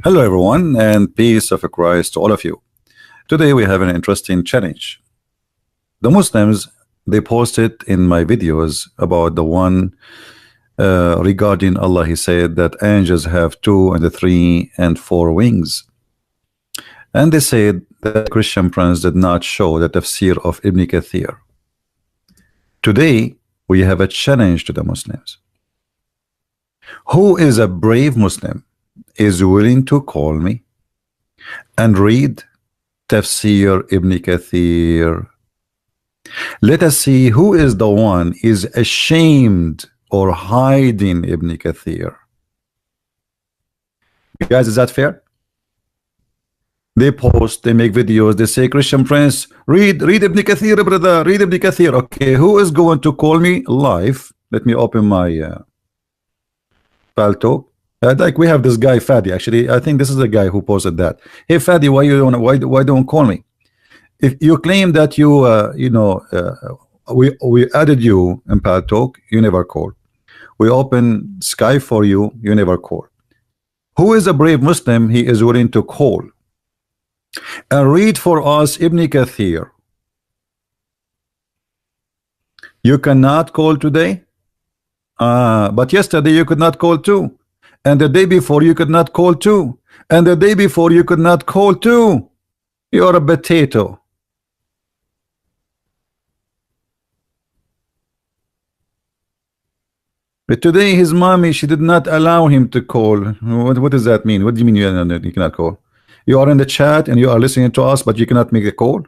Hello everyone, and peace of Christ to all of you. Today we have an interesting challenge. The Muslims, they posted in my videos about the one regarding Allah. He said that angels have 2 and 3 and 4 wings, and they said that Christian friends did not show the tafsir of Ibn Kathir. Today we have a challenge to the Muslims. Who is a brave Muslim is willing to call me and read Tafsir Ibn Kathir? Let us see who is the one is ashamed or hiding Ibn Kathir. Guys, is that fair? They post, they make videos, they say, Christian friends, read Ibn Kathir, brother, read Ibn Kathir. Okay, who is going to call me live? Let me open my Paltalk. Like we have this guy Fadi. Actually, I think this is the guy who posted that. Hey Fadi, why don't call me? If you claim that you we added you in Paltalk, you never call. We open Sky for you, you never call. Who is a brave Muslim? He is willing to call and read for us Ibn Kathir. You cannot call today, but yesterday you could not call too. And the day before you could not call too. And the day before you could not call too. You're a potato. But today his mommy, she did not allow him to call. What does that mean? What do you mean you cannot call? You are in the chat and you are listening to us, but you cannot make a call?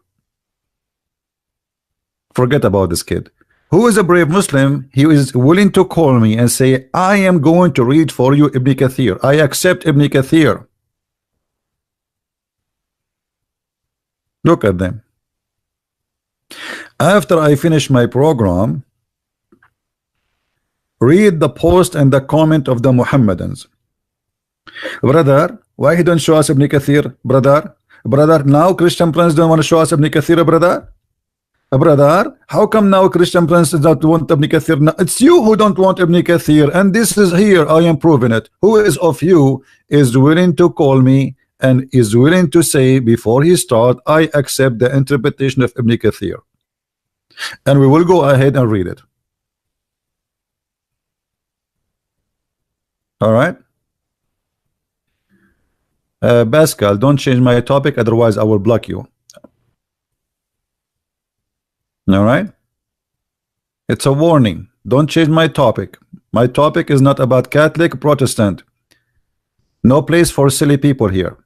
Forget about this kid. Who is a brave Muslim? He is willing to call me and say, I am going to read for you Ibn Kathir. I accept Ibn Kathir. Look at them. After I finish my program, read the post and the comment of the Muhammadans. Brother, why he don't show us Ibn Kathir? Brother, now Christian friends don't want to show us Ibn Kathir, brother? Brother, how come now Christian friends don't want Ibn Kathir? No, it's you who don't want Ibn Kathir, and this is here, I am proving it. Who is of you is willing to call me and is willing to say before he start, I accept the interpretation of Ibn Kathir? And we will go ahead and read it. All right. Pascal, don't change my topic, otherwise I will block you. All right, it's a warning. Don't change my topic. My topic is not about Catholic, Protestant. No place for silly people here.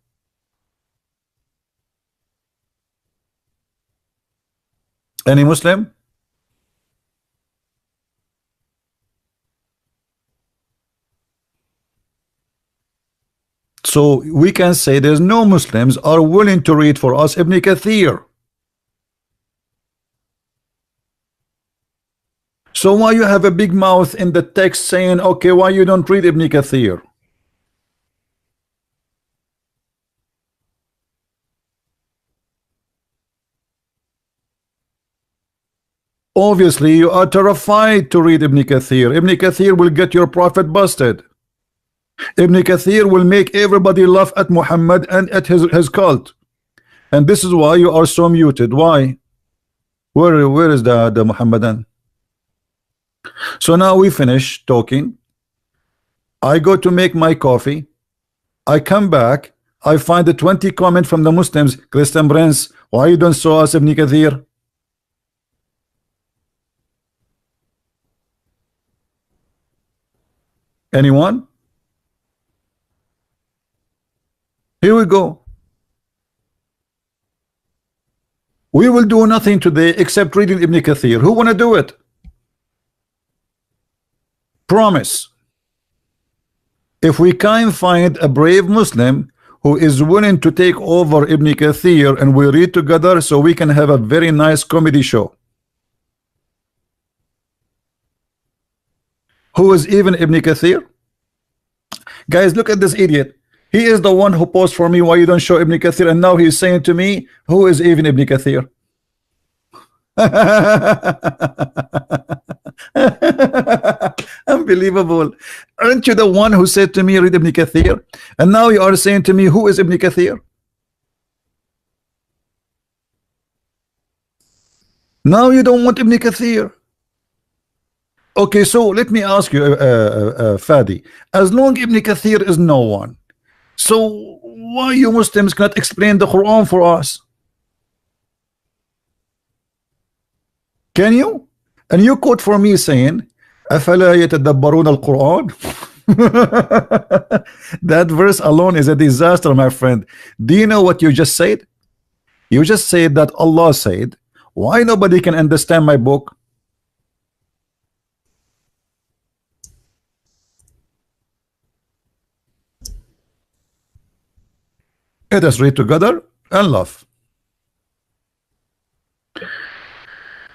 Any Muslim? So we can say there's no Muslims are willing to read for us Ibn Kathir. So why you have a big mouth in the text saying, okay, why you don't read Ibn Kathir? Obviously you are terrified to read Ibn Kathir. Ibn Kathir will get your prophet busted. Ibn Kathir will make everybody laugh at Muhammad and at his cult. And this is why you are so muted. Why? Where is the Muhammadan? So now we finish talking. I go to make my coffee. I come back. I find the 20 comment from the Muslims. Christian Prince, why you don't show us Ibn Kathir? Anyone? Here we go. We will do nothing today except reading Ibn Kathir. Who wanna do it? Promise. If we can find a brave Muslim who is willing to take over Ibn Kathir and we read together, so we can have a very nice comedy show. Who is even Ibn Kathir? Guys, look at this idiot. He is the one who posed for me why you don't show Ibn Kathir, and now he's saying to me, who is even Ibn Kathir? Unbelievable. Aren't you the one who said to me, read Ibn Kathir? And now you are saying to me, who is Ibn Kathir? Now you don't want Ibn Kathir. Okay, so let me ask you, Fadi, as long Ibn Kathir is no one, so why you Muslims cannot explain the Quran for us? Can you? And you quote for me saying, أَفَلَا يَتَدَبَّرُونَ الْقُرْآنَ? That verse alone is a disaster, my friend. Do you know what you just said? You just said that Allah said, why nobody can understand my book? Let us read together and laugh.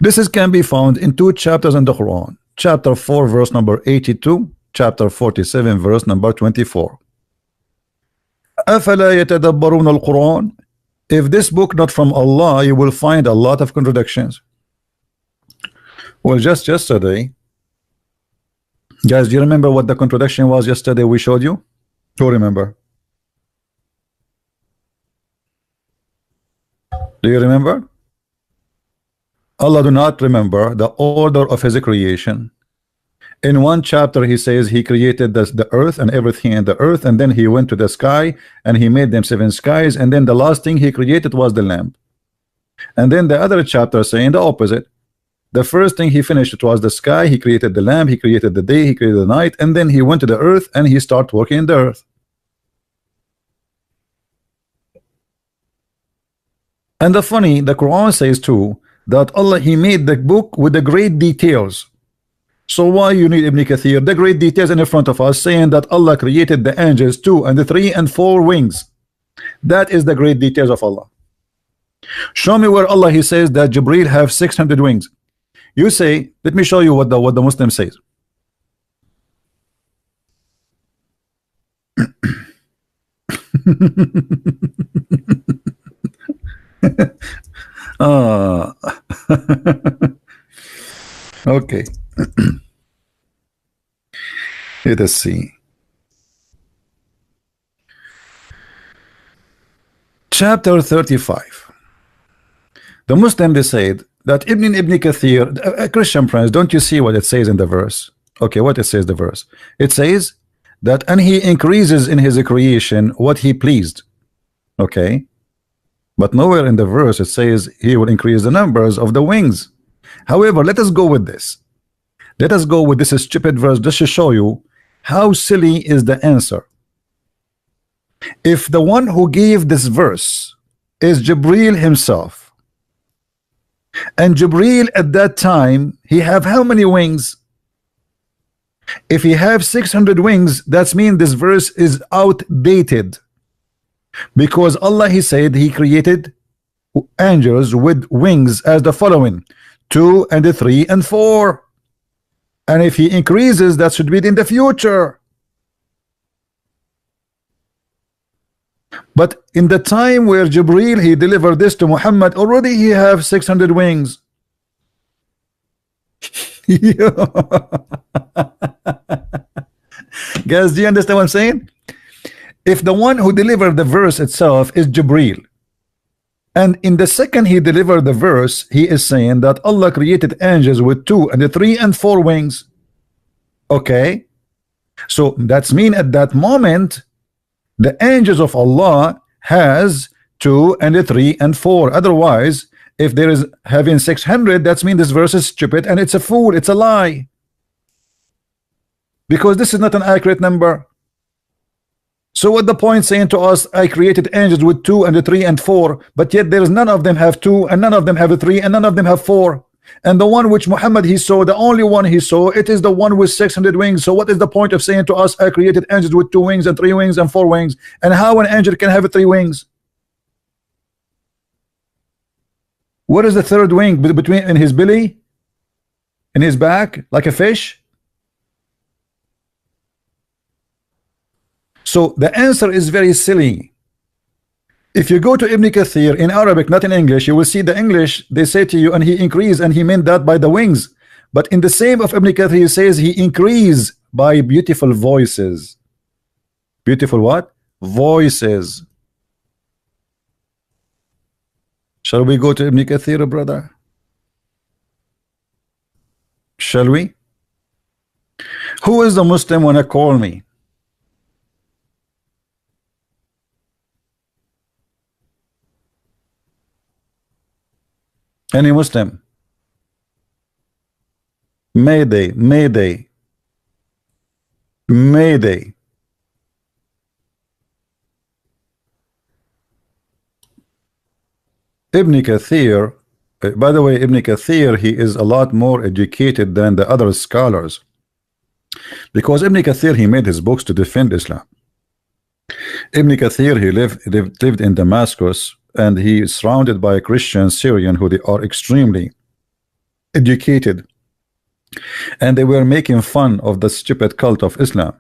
This can be found in 2 chapters in the Quran. Chapter 4 verse number 82, chapter 47 verse number 24. أَفَلَا يَتَدَبَّرُونَ الْقُرْآنَ? If this book not from Allah, you will find a lot of contradictions. Well, just yesterday, guys, do you remember what the contradiction was yesterday we showed you? Who remember? Do you remember? Allah do not remember the order of his creation. In one chapter he says he created the earth and everything in the earth, and then he went to the sky and he made them 7 skies, and then the last thing he created was the lamp. And then the other chapter saying the opposite. The first thing he finished it was the sky, he created the lamp, he created the day, he created the night, and then he went to the earth and he started working in the earth. And the Quran says too that Allah, he made the book with the great details. So why you need Ibn Kathir? The great details in front of us saying that Allah created the angels 2 and 3 and 4 wings. That is the great details of Allah. Show me where Allah he says that Jibreel have 600 wings. You say, let me show you what the Muslim says. Okay. Let us see. Chapter 35. The Muslim they said that Ibn Kathir, a Christian friends, don't you see what it says in the verse? Okay, what it says the verse? It says that and he increases in his creation what he pleased. Okay. But nowhere in the verse it says he will increase the numbers of the wings. However, let us go with this. Let us go with this stupid verse just to show you how silly is the answer. If the one who gave this verse is Jibreel himself, and Jibreel at that time he have how many wings? If he have 600 wings, that means this verse is outdated, because Allah he said he created angels with wings as the following: 2 and 3 and 4, and if he increases that should be in the future. But in the time where Jibreel he delivered this to Muhammad, already he have 600 wings. Guys, do you understand what I'm saying? If the one who delivered the verse itself is Jibreel, and in the second he delivered the verse, he is saying that Allah created angels with 2 and 3 and 4 wings. Okay, so that's mean at that moment the angels of Allah has 2 and 3 and 4. Otherwise, if there is having 600, that's mean this verse is stupid and it's a fool, it's a lie, because this is not an accurate number. So what the point saying to us, I created angels with 2 and 3 and 4, but yet there is none of them have 2 and none of them have 3 and none of them have 4, and the one which Muhammad he saw, the only one he saw, it is the one with 600 wings. So what is the point of saying to us, I created angels with 2 wings and 3 wings and 4 wings? And how an angel can have 3 wings? What is the third wing? Between in his belly, in his back, like a fish? So the answer is very silly. If you go to Ibn Kathir in Arabic, not in English, you will see the English, they say to you, and he increased, and he meant that by the wings. But in the same of Ibn Kathir, he says he increased by beautiful voices. Beautiful what? Voices. Shall we go to Ibn Kathir, brother? Shall we? Who is the Muslim wanna call me? Any Muslim? Mayday, Mayday, Mayday. Ibn Kathir, by the way, Ibn Kathir, he is a lot more educated than the other scholars, because Ibn Kathir, he made his books to defend Islam. Ibn Kathir, he lived in Damascus, and he is surrounded by Christian Syrian who they are extremely educated, and they were making fun of the stupid cult of Islam.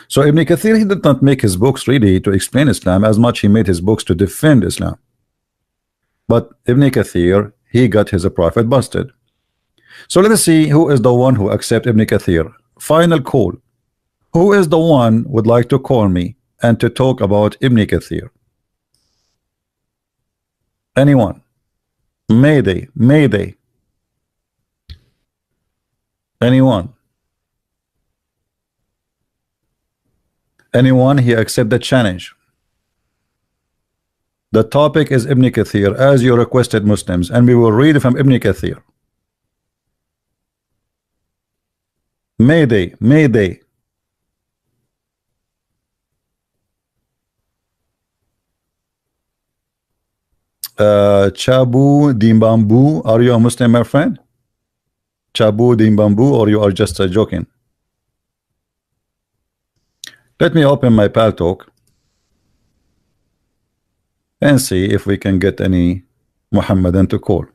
So Ibn Kathir, he did not make his books really to explain Islam as much he made his books to defend Islam. But Ibn Kathir, he got his prophet busted. So let us see who is the one who accept Ibn Kathir. Final call. Who is the one would like to call me and to talk about Ibn Kathir? Anyone? Mayday, Mayday. Anyone? Anyone? He accept the challenge. The topic is Ibn Kathir, as you requested, Muslims, and we will read from Ibn Kathir. Mayday, Mayday. Chabu Dimbambu, are you a Muslim, my friend? Chabu Dimbambu, or you are just joking? Let me open my pal talk and see if we can get any Muhammadan to call.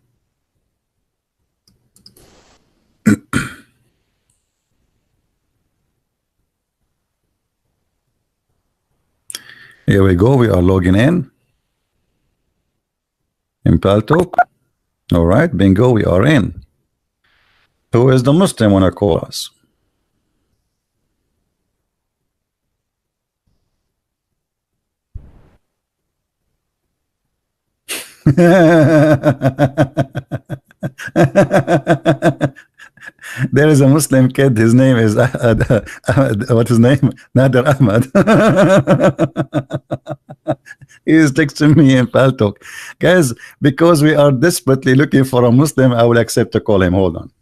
Here we go, we are logging in Paltalk. All right, bingo, we are in. Who is the Muslim wanna call us? There is a Muslim kid, his name is what's his name? Nader Ahmad. He is texting me in Paltalk. Guys, because we are desperately looking for a Muslim, I will accept to call him. Hold on.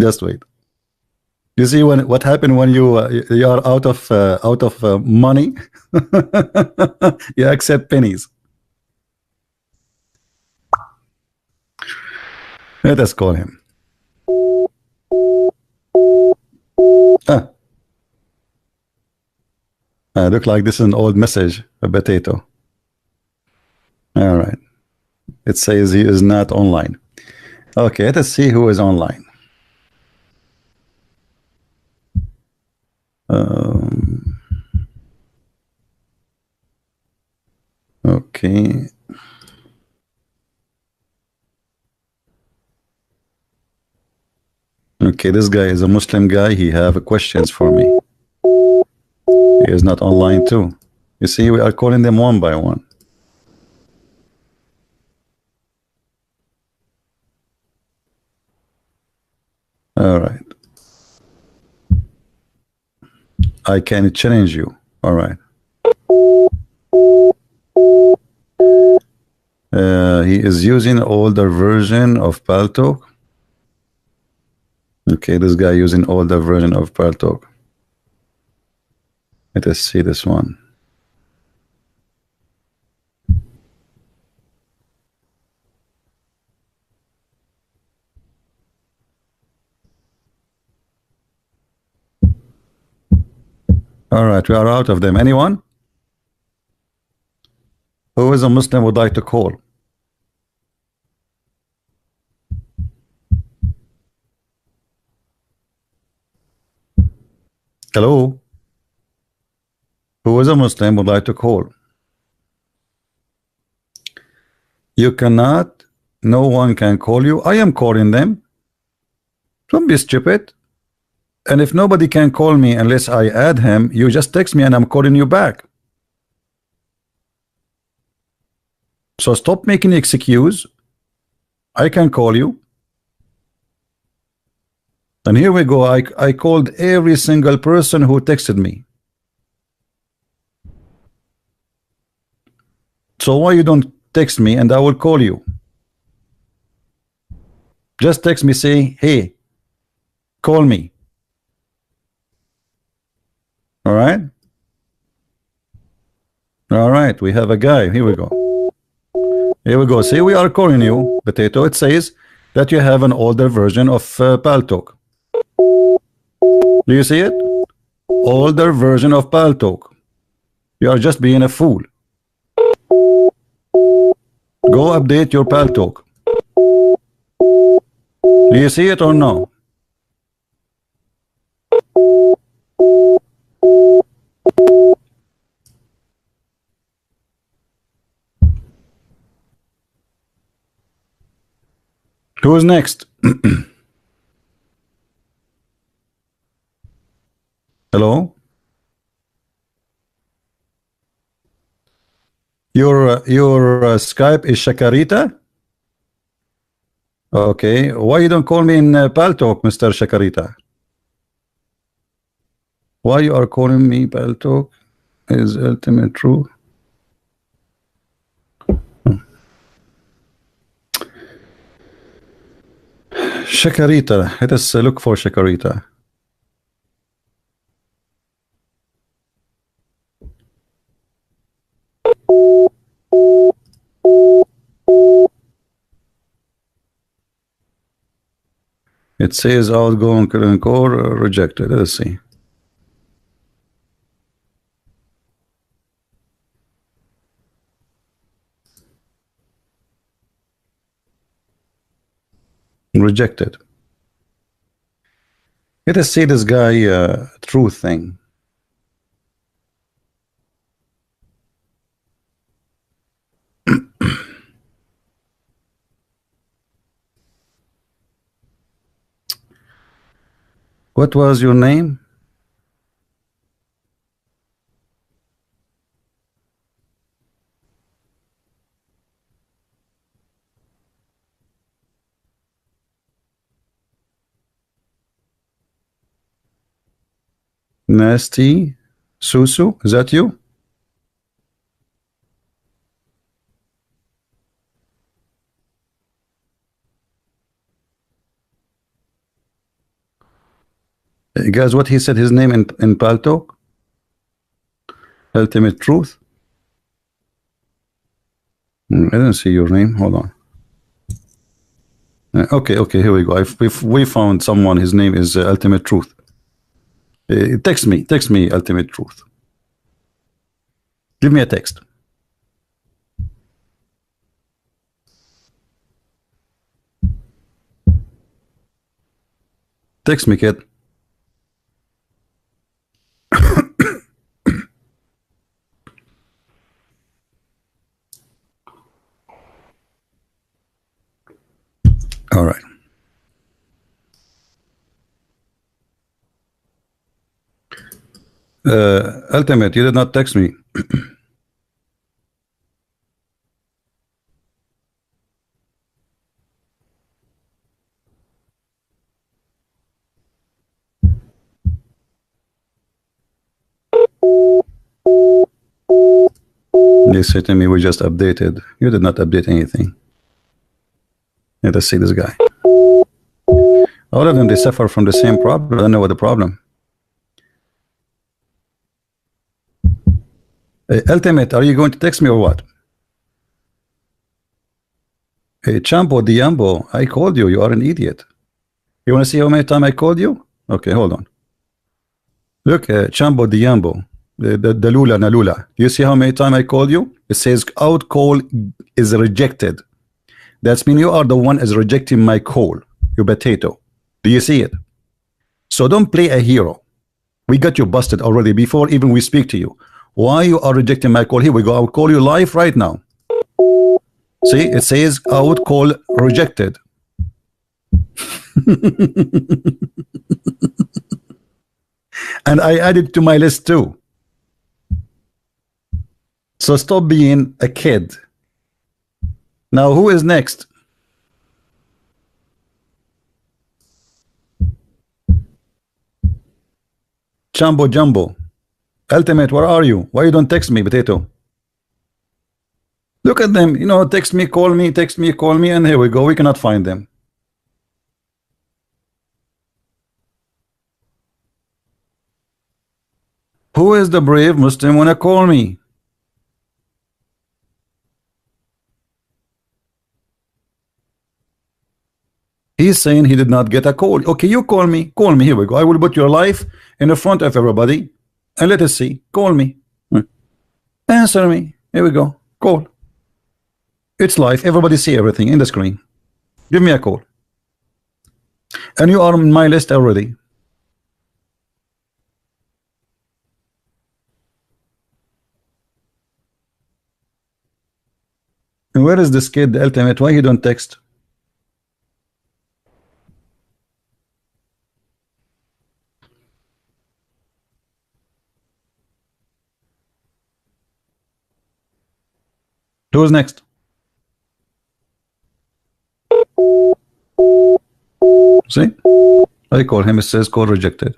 Just wait. You see what happened when you are out of money? You accept pennies. Let us call him. Look like this is an old message, a potato. All right. It says he is not online. Okay, let us see who is online. Okay. Okay, this guy is a Muslim guy. He have questions for me. He is not online too. You see, we are calling them one by one. All right. I can challenge you. All right. He is using older version of Paltalk. Okay, this guy using older version of Paltalk. Let us see this one. All right, we are out of them. Anyone? Who is a Muslim would like to call? Hello? Who is a Muslim would like to call? You cannot. No one can call you. I am calling them. Don't be stupid. And if nobody can call me unless I add him, you just text me and I'm calling you back. So stop making excuse. I can call you. And here we go. I called every single person who texted me. So why you don't text me and I will call you? Just text me, say, hey, call me. All right? All right, we have a guy. Here we go. Here we go. See, we are calling you, Potato. It says that you have an older version of Paltalk. Do you see it? Older version of Paltalk. You are just being a fool. Go update your Paltalk. Do you see it or no? Who's next? Hello? Your Skype is Shakarita? Okay. Why you don't call me in Paltalk, Mr. Shakarita? Why you are calling me Paltalk is ultimate truth? Shakarita. Let us look for Shakarita. It says outgoing core rejected. Let's see. Rejected. Let us see this guy truth thing. What was your name? Nasty Susu, is that you? Guys, what he said his name in Paltalk? Ultimate Truth. I don't see your name. Hold on. Okay, here we go. If we found someone, his name is Ultimate Truth. Text me, Ultimate Truth. Give me a text. Text me, kid. All right. Ultimate, you did not text me. They say to me, we just updated. You did not update anything. Let us see this guy. All of them, they suffer from the same problem. I don't know what the problem. Ultimate, are you going to text me or what? Hey, Champo Diambo, I called you. You are an idiot. You want to see how many times I called you? Okay, hold on. Look, Champo Diambo, the Lula Nalula. Do you see how many times I called you? It says out call is rejected. That's mean you are the one is rejecting my call. You potato. Do you see it? So don't play a hero. We got you busted already before even we speak to you. Why you are rejecting my call? Here we go. I will call you live right now. See, it says out call rejected. And I added to my list too. So stop being a kid. Now who is next? Jumbo. Ultimate, where are you? Why you don't text me, Potato? Look at them, you know, text me, call me, text me, call me, and here we go. We cannot find them. Who is the brave Muslim wanna call me? He's saying he did not get a call. Okay, you call me. Call me. Here we go. I will put your life in the front of everybody. And let us see. Call me. Answer me. Here we go. Call. It's live. Everybody see everything in the screen. Give me a call. And you are on my list already. And where is this kid, the ultimate? Why he don't text? Who's next? See? I call him, it says call rejected.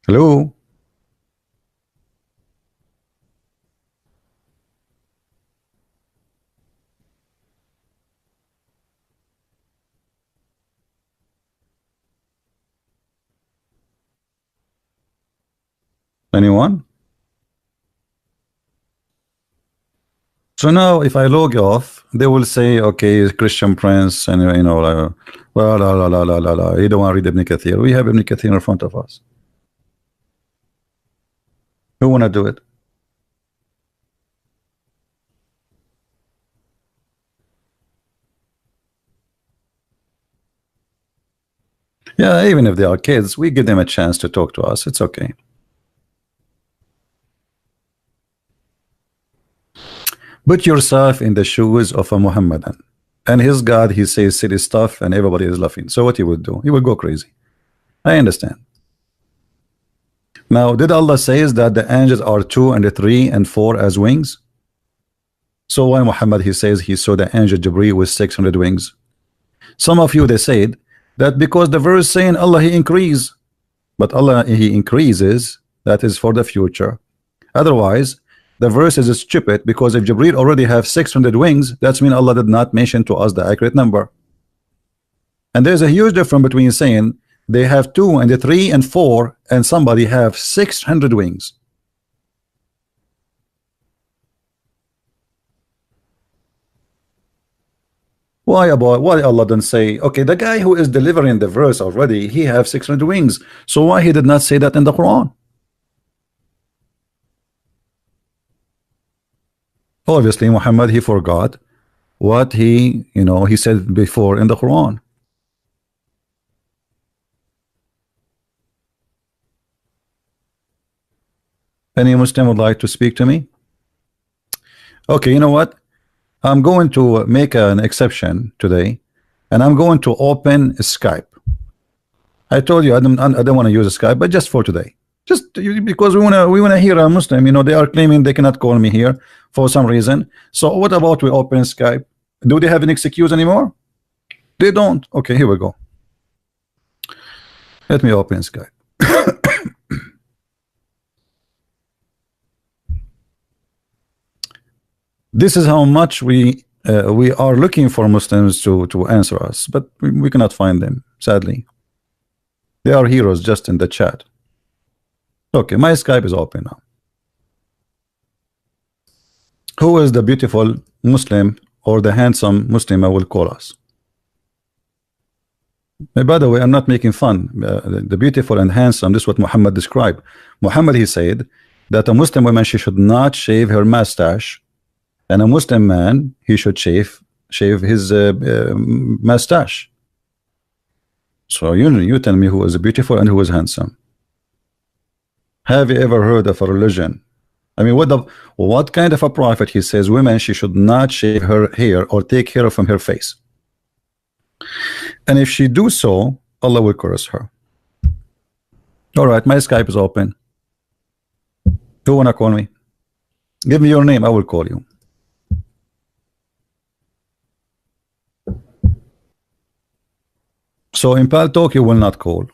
Hello? Anyone? So now if I log off, they will say, okay, Christian Prince, and you know, well, la. You don't want to read Ibn Kathir. We have Ibn Kathir in front of us. Who want to do it? Yeah, even if they are kids, we give them a chance to talk to us. It's okay. Put yourself in the shoes of a Muhammadan. And his God, he says silly stuff and everybody is laughing. So what he would do? He would go crazy. I understand. Now, did Allah says that the angels are 2 and 3 and 4 as wings? So why Muhammad, he says he saw the angel Jibreel with 600 wings? Some of you, they said that because the verse saying Allah, he increase. But Allah, he increases, that is for the future. Otherwise, the verse is stupid, because if Jibreel already have 600 wings, that's mean Allah did not mention to us the accurate number. And there's a huge difference between saying they have 2 and 3 and 4 and somebody have 600 wings. Why Allah didn't say, okay, the guy who is delivering the verse already, he have 600 wings, so why he did not say that in the Quran? Obviously Muhammad, he forgot what he said before in the Quran. Any Muslim would like to speak to me? Okay, you know what, I'm going to make an exception today, and I'm going to open Skype. I told you I don't want to use Skype, but just for today, just because we want to hear a Muslim. You know, they are claiming they cannot call me here for some reason. So what about we open Skype? Do they have an excuse anymore? They don't. Okay, here we go. Let me open Skype. This is how much we are looking for Muslims to answer us, but we cannot find them, sadly. They are heroes just in the chat. Okay, my Skype is open now. Who is the beautiful Muslim or the handsome Muslim I will call us? By the way, I'm not making fun. The beautiful and handsome, this is what Muhammad described. Muhammad, he said that a Muslim woman, she should not shave her mustache And a Muslim man, he should shave his mustache. So you tell me who is beautiful and who is handsome. Have you ever heard of a religion? I mean, what kind of a prophet he says women she should not shave her hair or take hair from her face? And if she do so, Allah will curse her. All right, my Skype is open. Who wanna call me? Give me your name, I will call you. So in Paltalk you will not call.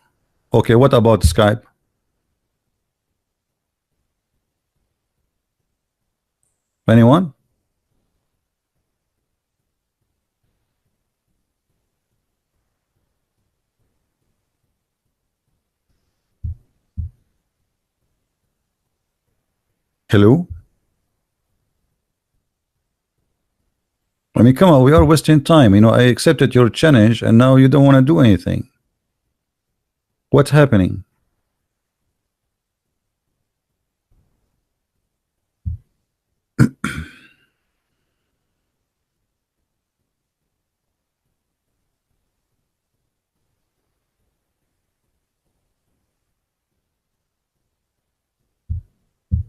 Okay, what about Skype? Anyone? Hello? I mean, come on, we are wasting time. You know, I accepted your challenge and now you don't want to do anything. What's happening?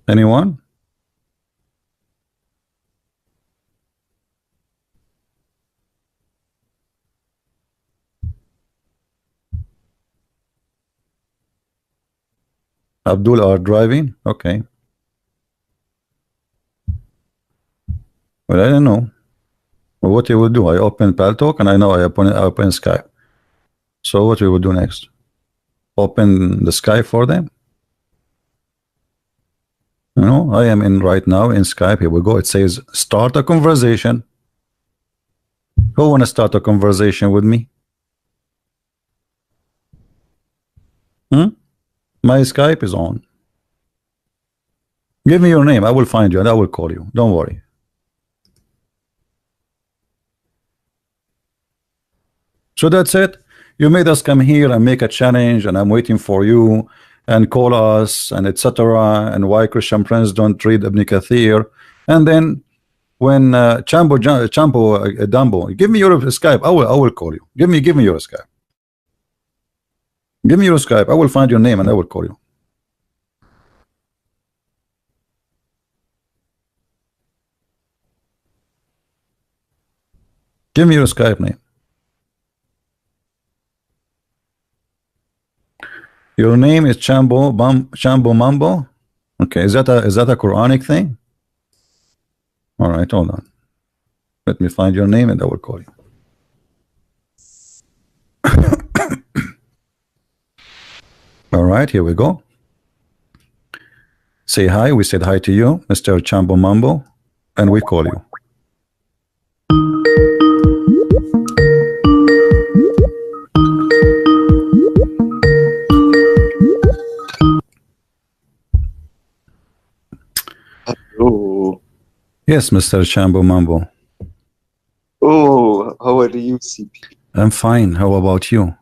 Anyone? Abdul are driving? Okay. Well, I don't know. Well, what you will do? I open Paltalk and I know I open Skype. So what we will do next? Open the Skype for them? You know, I am in right now in Skype. Here we go. It says start a conversation. Who want to start a conversation with me? My Skype is on. Give me your name. I will find you and I will call you. Don't worry. So that's it. You made us come here and make a challenge, and I'm waiting for you and call us and etc. And why Christian friends don't read Ibn Kathir. And then when Chambo Dumbo, give me your Skype. I will call you. Give me your Skype. Give me your Skype. I will find your name and I will call you. Give me your Skype name. Your name is Chambo Mambo. Okay, is that a Quranic thing? All right, hold on. Let me find your name and I will call you. All right, here we go. Say hi. We said hi to you, Mr. Chambo Mambo, and we call you. Oh. Yes, Mr. Chambo Mambo. Oh, how are you, CP? I'm fine. How about you?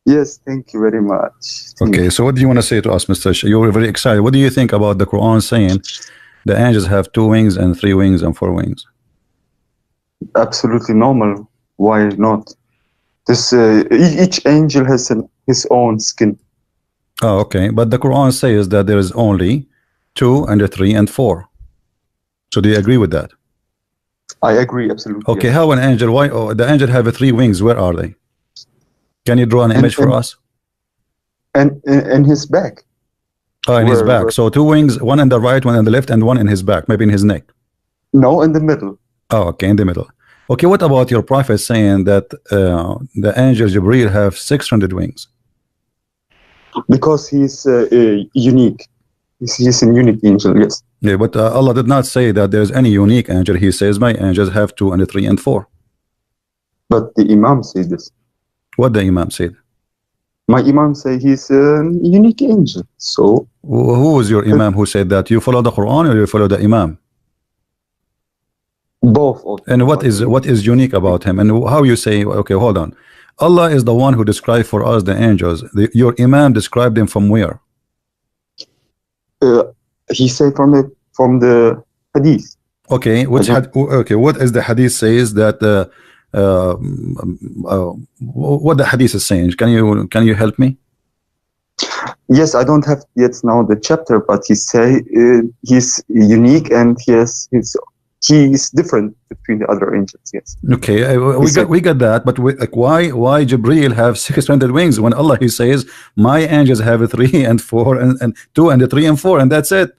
Yes, thank you very much. Okay, so what do you want to say to us, Mr. You're very excited. What do you think about the Quran saying the angels have 2 wings and 3 wings and 4 wings? Absolutely normal. Why not? This each angel has his own skin. Oh, okay. But the Quran says that there is only 2 and 3 and 4. So do you agree with that? I agree, absolutely. Okay, yes. how an angel? Why the angel have 3 wings? Where are they? Can you draw an image for us? And in his back. Oh, in his back. So 2 wings, 1 in the right, 1 in the left, and 1 in his back, maybe in his neck. No, in the middle. Oh, okay, in the middle. Okay, what about your prophet saying that the angel Jibreel have 600 wings? Because he's unique. He's a unique angel, yes. Yeah, but Allah did not say that there's any unique angel. He says my angels have 2 and 3 and 4. But the Imam said this. What the Imam said? My Imam say he's a unique angel. So who was your Imam who said that? You follow the Quran or you follow the Imam? Both of them. And what is unique about him? And how you say, okay, hold on. Allah is the one who described for us the angels. Your Imam described them from where? He said from the Hadith. Okay, I don't. okay, what is the hadith says that what the hadith is saying? Can you help me? Yes, I don't have yet now the chapter, but he say he's unique and he is different between the other angels. Yes, Okay, he said. we got that, but like why Jibril have 600 wings when Allah he says my angels have a 3 and 4 and 2 and a 3 and 4 and that's it.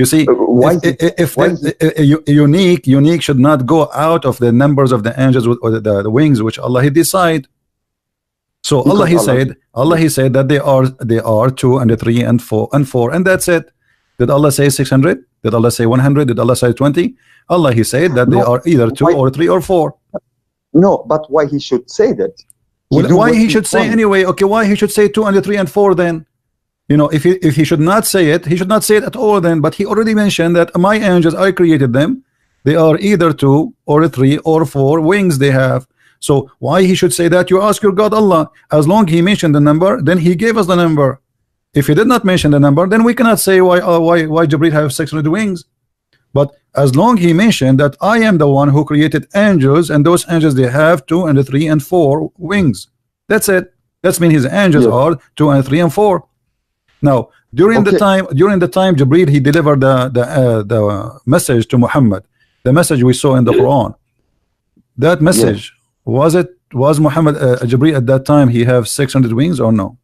You see, Why he? if Why that he? unique should not go out of the numbers of the angels or the wings which Allah he decide. So Allah Because Allah. he said that they are 2 and a 3 and 4 and that's it. Did Allah say 600? Did Allah say 100? Did Allah say 20? Allah he said that they No. are either 2 Why? or 3 or 4. No, but why he should say that? He Well, do why what he should say want. anyway? Okay, why he should say 2 and 3 and 4 then? You know, if he should not say it, he should not say it at all then. But he already mentioned that my angels, I created them. They are either 2 or 3 or 4 wings they have. So why he should say that? You ask your God Allah. As long he mentioned the number, then he gave us the number. If he did not mention the number, then we cannot say why Jibril have 600 wings. But as long he mentioned that I am the one who created angels, and those angels they have 2 and 3 and 4 wings. That's it. That's mean his angels Yes. are 2 and 3 and 4. Now during the time Jibril he delivered the message to Muhammad, the message we saw in the Quran. That message was Muhammad Jibril at that time he have 600 wings or no?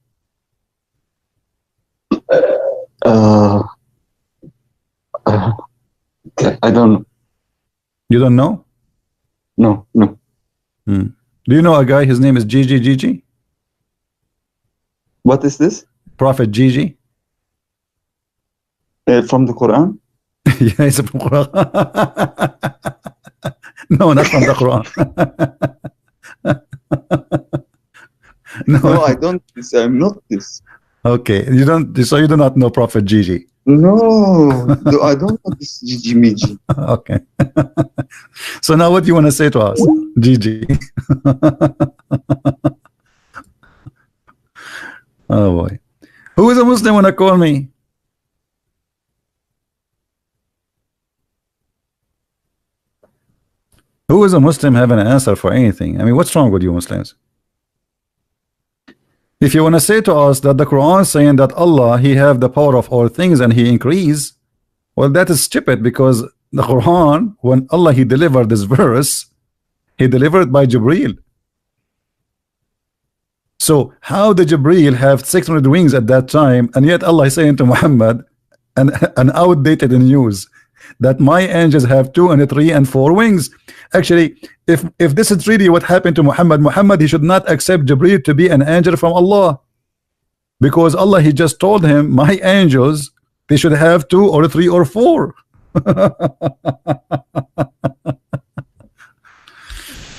I don't know. You don't know? No. Do you know a guy? His name is Gigi? What is this? Prophet Gigi? From the Quran? Yeah, it's from Quran. No, not from the Quran. No, I don't. I'm not this. Okay, you don't. So you do not know Prophet Gigi. No, I don't know this Gigi Migi. Okay. So now what do you want to say to us, Gigi? Oh boy. Who is a Muslim wanna call me? Who is a Muslim having an answer for anything? I mean, what's wrong with you Muslims? If you want to say to us that the Quran saying that Allah he have the power of all things and he increase, well that is stupid, because the Quran, when Allah he delivered this verse, he delivered by Jibril. So how did Jibril have 600 wings at that time, and yet Allah is saying to Muhammad an outdated news that my angels have 2 and 3 and 4 wings? Actually, if this is really what happened to Muhammad he should not accept Jibril to be an angel from Allah, because Allah he just told him my angels they should have 2 or 3 or 4.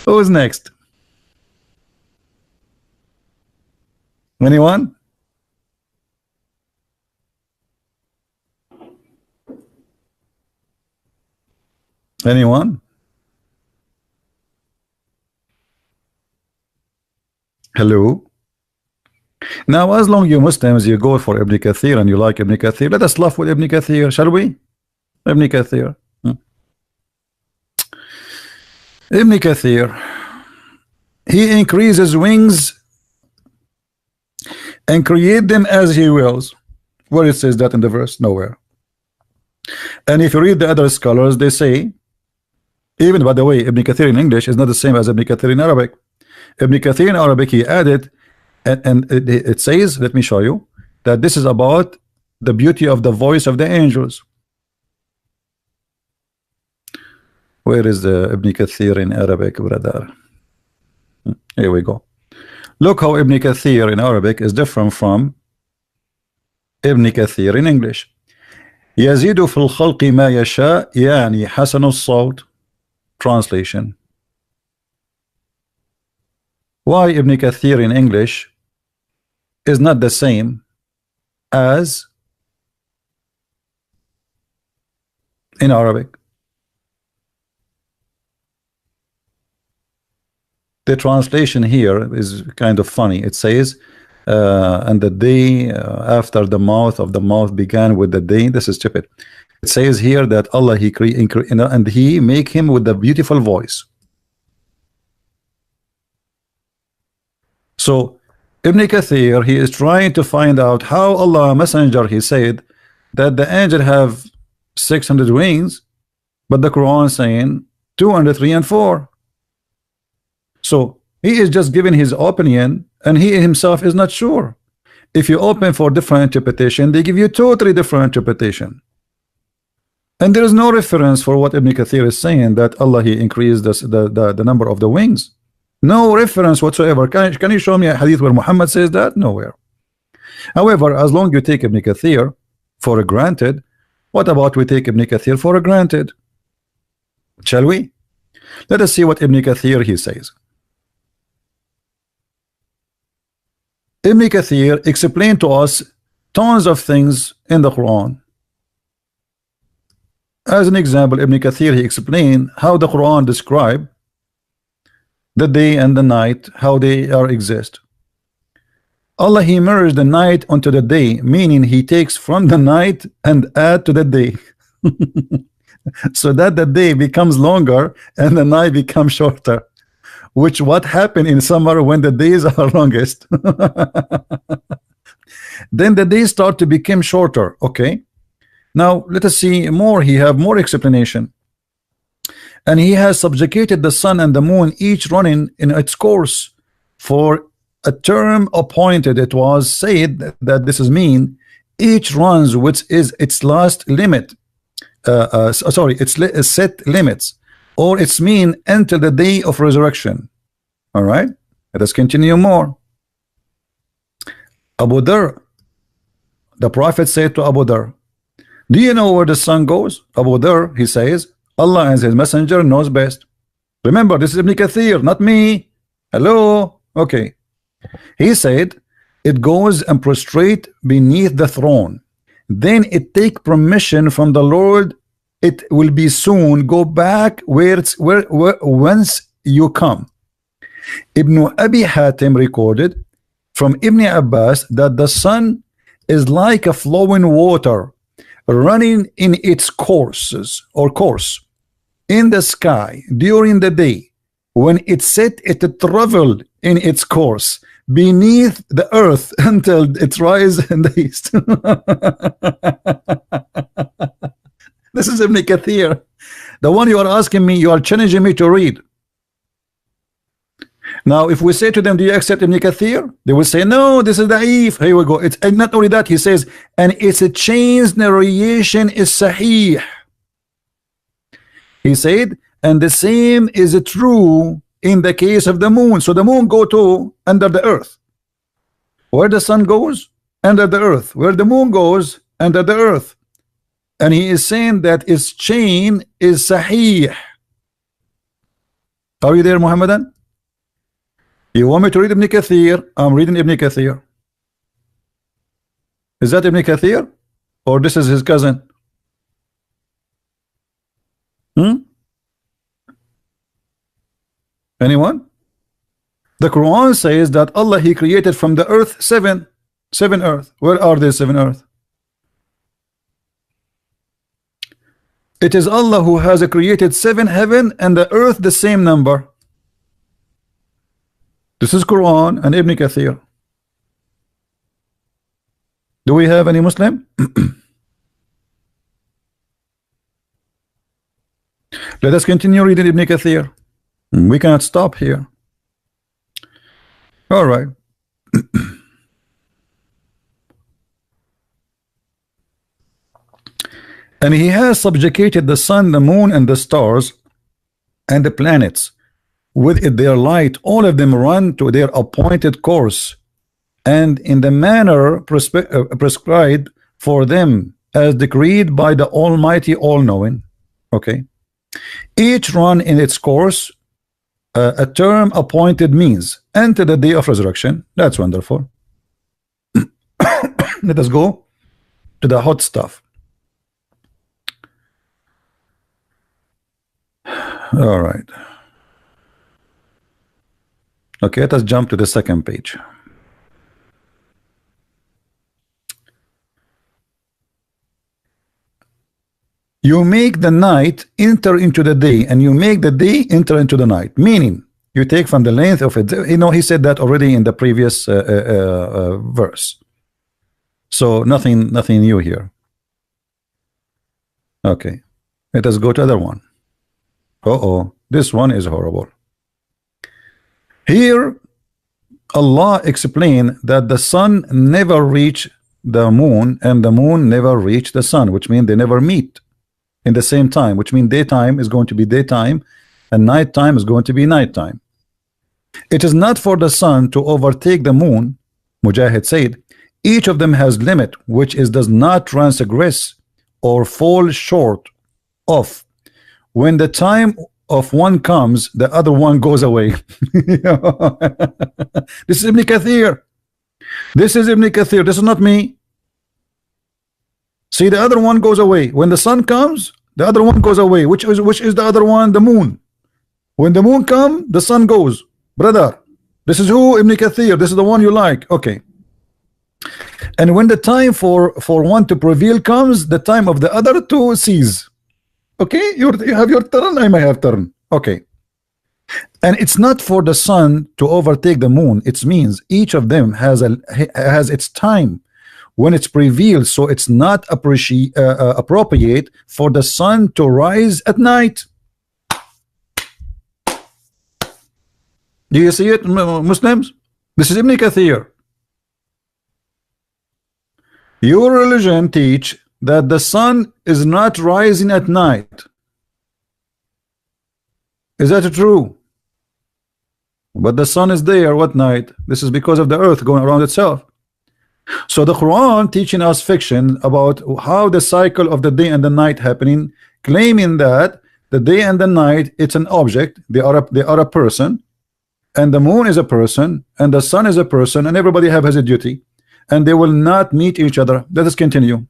Who's next? Anyone? Anyone? Hello? Now as long you Muslims you go for Ibn Kathir and you like Ibn Kathir, let us laugh with Ibn Kathir, shall we? Ibn Kathir. Ibn Kathir, he increases wings and create them as he wills. Where it says that in the verse? Nowhere. And if you read the other scholars, they say, even by the way, Ibn Kathir in English is not the same as Ibn Kathir in Arabic. Ibn Kathir in Arabic he added, and it says, let me show you, that this is about the beauty of the voice of the angels. Where is the Ibn Kathir in Arabic, brother? Here we go. Look how Ibn Kathir in Arabic is different from Ibn Kathir in English. يزيد في الخلق ما يشاء يعني حسن الصوت. Translation. Why Ibn Kathir in English is not the same as in Arabic? The translation here is kind of funny. It says and the day after the mouth began with the day. This is stupid. It says here that Allah and He make him with the beautiful voice. So Ibn Kathir, he is trying to find out how Allah Messenger, he said that the angel have 600 wings, but the Quran saying 203 and 4. So he is just giving his opinion, and he himself is not sure. If you open for different interpretation, they give you totally different interpretation. And there is no reference for what Ibn Kathir is saying, that Allah he increased the number of the wings. No reference whatsoever. Can you show me a hadith where Muhammad says that? Nowhere. However, as long you take Ibn Kathir for granted, what about we take Ibn Kathir for granted? Shall we? Let us see what Ibn Kathir he says. Ibn Kathir explained to us tons of things in the Quran. As an example, Ibn Kathir he explained how the Quran describe the day and the night, how they are exist. Allah he merged the night onto the day, meaning he takes from the night and add to the day. So that the day becomes longer and the night becomes shorter, which what happened in summer when the days are longest. Then the days start to become shorter. Okay, now let us see more. He have more explanation. And he has subjugated the sun and the moon, each running in its course for a term appointed. It was said that this is mean each runs which is its last limit, its set limits, or its mean until the day of resurrection. All right, let us continue more. Abu Dhar, the Prophet said to Abu Dhar, do you know where the sun goes? Abu Dhar, he says, Allah and his messenger knows best. Remember, this is Ibn Kathir, not me. Hello. Okay. He said it goes and prostrate beneath the throne. Then it take permission from the Lord. It will be soon go back whence you come. Ibn Abi Hatim recorded from Ibn Abbas that the sun is like a flowing water running in its course in the sky during the day. When it set, it traveled in its course beneath the earth until it rises in the east. This is Ibn Kathir, the one you are asking me, you are challenging me to read. Now if we say to them, do you accept Ibn Kathir? They will say, no, this is da'if. Here we go. It's, and not only that, he says, and its a chain's narration is sahih. He said, and the same is true in the case of the moon. So the moon go to under the earth. Where the sun goes, under the earth. Where the moon goes, under the earth. And he is saying that its chain is sahih. Are you there, Muhammadan? You want me to read Ibn Kathir? I'm reading Ibn Kathir. Is that Ibn Kathir? Or this is his cousin? Anyone? The Quran says that Allah he created from the earth seven earth. Where are these 7 earth? It is Allah who has created 7 heaven and the earth the same number. This is Quran and Ibn Kathir. Do we have any Muslim? Let us continue reading Ibn Kathir. We cannot stop here. All right. And he has subjugated the sun, the moon, and the stars, and the planets. With their light, all of them run to their appointed course, and in the manner prescribed for them, as decreed by the Almighty, all-knowing. Okay. Each run in its course, a term appointed means, until the day of resurrection. That's wonderful. Let us go to the hot stuff. All right. Okay, let us jump to the second page. You make the night enter into the day, and you make the day enter into the night. Meaning, you take from the length of it. You know, he said that already in the previous verse. So nothing new here. Okay, let us go to other one. This one is horrible. Here, Allah explained that the sun never reached the moon, and the moon never reached the sun, which means they never meet in the same time, which means daytime is going to be daytime and nighttime is going to be nighttime. It is not for the sun to overtake the moon. Mujahid said, each of them has limit, which is does not transgress or fall short of. When the time of one comes, the other one goes away. This is Ibn Kathir. This is Ibn Kathir. This is not me. See, the other one goes away. When the sun comes, the other one goes away. Which is the other one? The moon. When the moon comes, the sun goes. Brother, this is who? Ibn Kathir. This is the one you like. Okay. And when the time for one to prevail comes, the time of the other to cease. Okay, you have your turn, I may have turn. Okay. And it's not for the sun to overtake the moon. It means each of them has its time when it's prevailed, so it's not appropriate for the sun to rise at night. Do you see it, Muslims? This is Ibn Kathir. Your religion teach that the sun is not rising at night. Is that true? But the sun is there what night? This is because of the earth going around itself. So the Quran teaching us fiction about how the cycle of the day and the night happening, claiming that the day and the night it's an object, they are a person, and the moon is a person, and the sun is a person, and everybody has a duty, and they will not meet each other. Let us continue.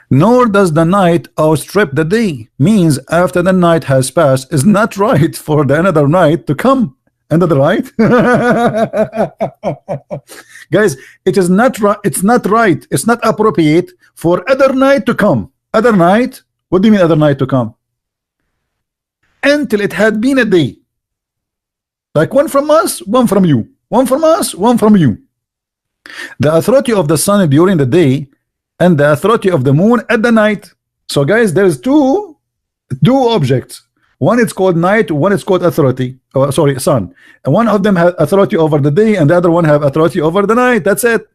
Nor does the night outstrip the day, means after the night has passed is not right for the another night to come. Another right? Guys, it is not right. It's not right. It's not appropriate for other night to come. Other night? What do you mean other night to come? Until it had been a day. Like one from us, one from you. One from us, one from you. The authority of the sun during the day and the authority of the moon at the night. So guys, there's two objects. One is called night, one is called authority. Oh, sorry, sun. And one of them has authority over the day, and the other one have authority over the night. That's it.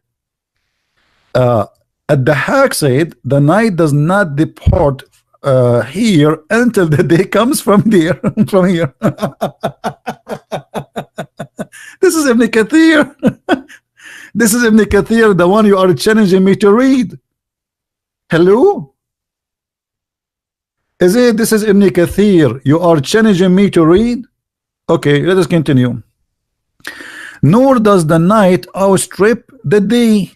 At the Haq said, the night does not depart here until the day comes from there. From here. This is Ibn Kathir. This is Ibn Kathir, the one you are challenging me to read. Hello? Is it? This is Ibn Kathir. You are challenging me to read? Okay, let us continue. Nor does the night outstrip the day.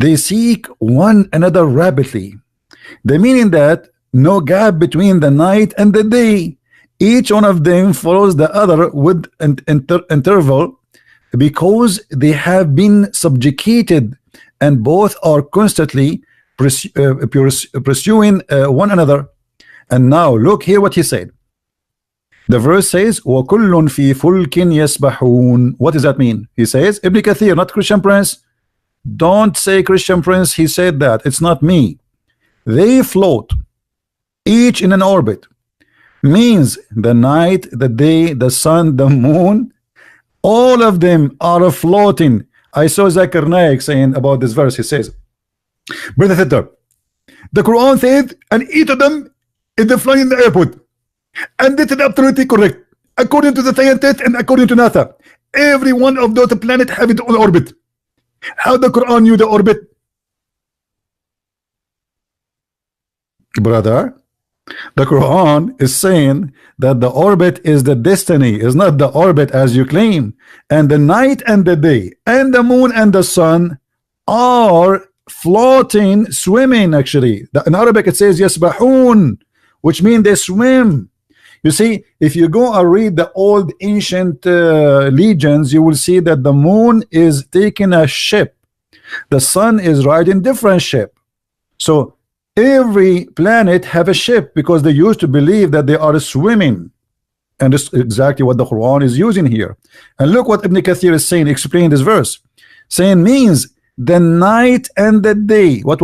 They seek one another rapidly. The meaning that no gap between the night and the day. Each one of them follows the other with an interval because they have been subjugated, and both are constantly pursuing one another. And now look here what he said. The verse says وَكُلٌّ فِي فُلْكٍ يَسْبَحُونَ. What does that mean? He says, Ibn Kathir, not Christian Prince. Don't say Christian Prince, he said that. It's not me. They float, each in an orbit. Means the night, the day, the sun, the moon, all of them are floating. I saw Zakir Naik saying about this verse. He says, Brother Thitter, the Quran said, and each of them is flying in the airport. And this is absolutely correct. According to the scientists and according to NASA, every one of those planets have its own orbit. How the Quran knew the orbit? Brother, the Quran is saying that the orbit is the destiny, is not the orbit as you claim. And the night and the day and the moon and the sun are floating, swimming actually. In Arabic it says yasbahun, which means they swim. You see, if you go and read the old ancient legends, you will see that the moon is taking a ship, the sun is riding different ship. So Every planet have a ship because they used to believe that they are swimming. And this is exactly what the Quran is using here. And look what Ibn Kathir is saying, explain this verse. Saying means the night and the day. What?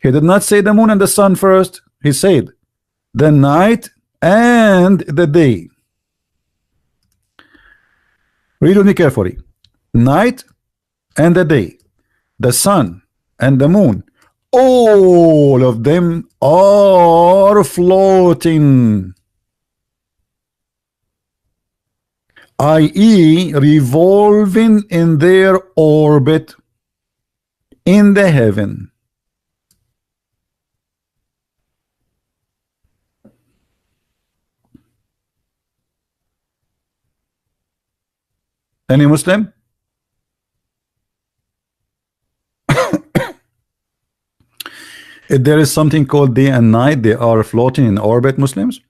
He did not say the moon and the sun first. He said the night and the day. Read with me carefully. Night and the day, the sun and the moon, all of them are floating, i.e. revolving in their orbit in the heaven. Any Muslim? If there is something called day and night, they are floating in orbit, Muslims?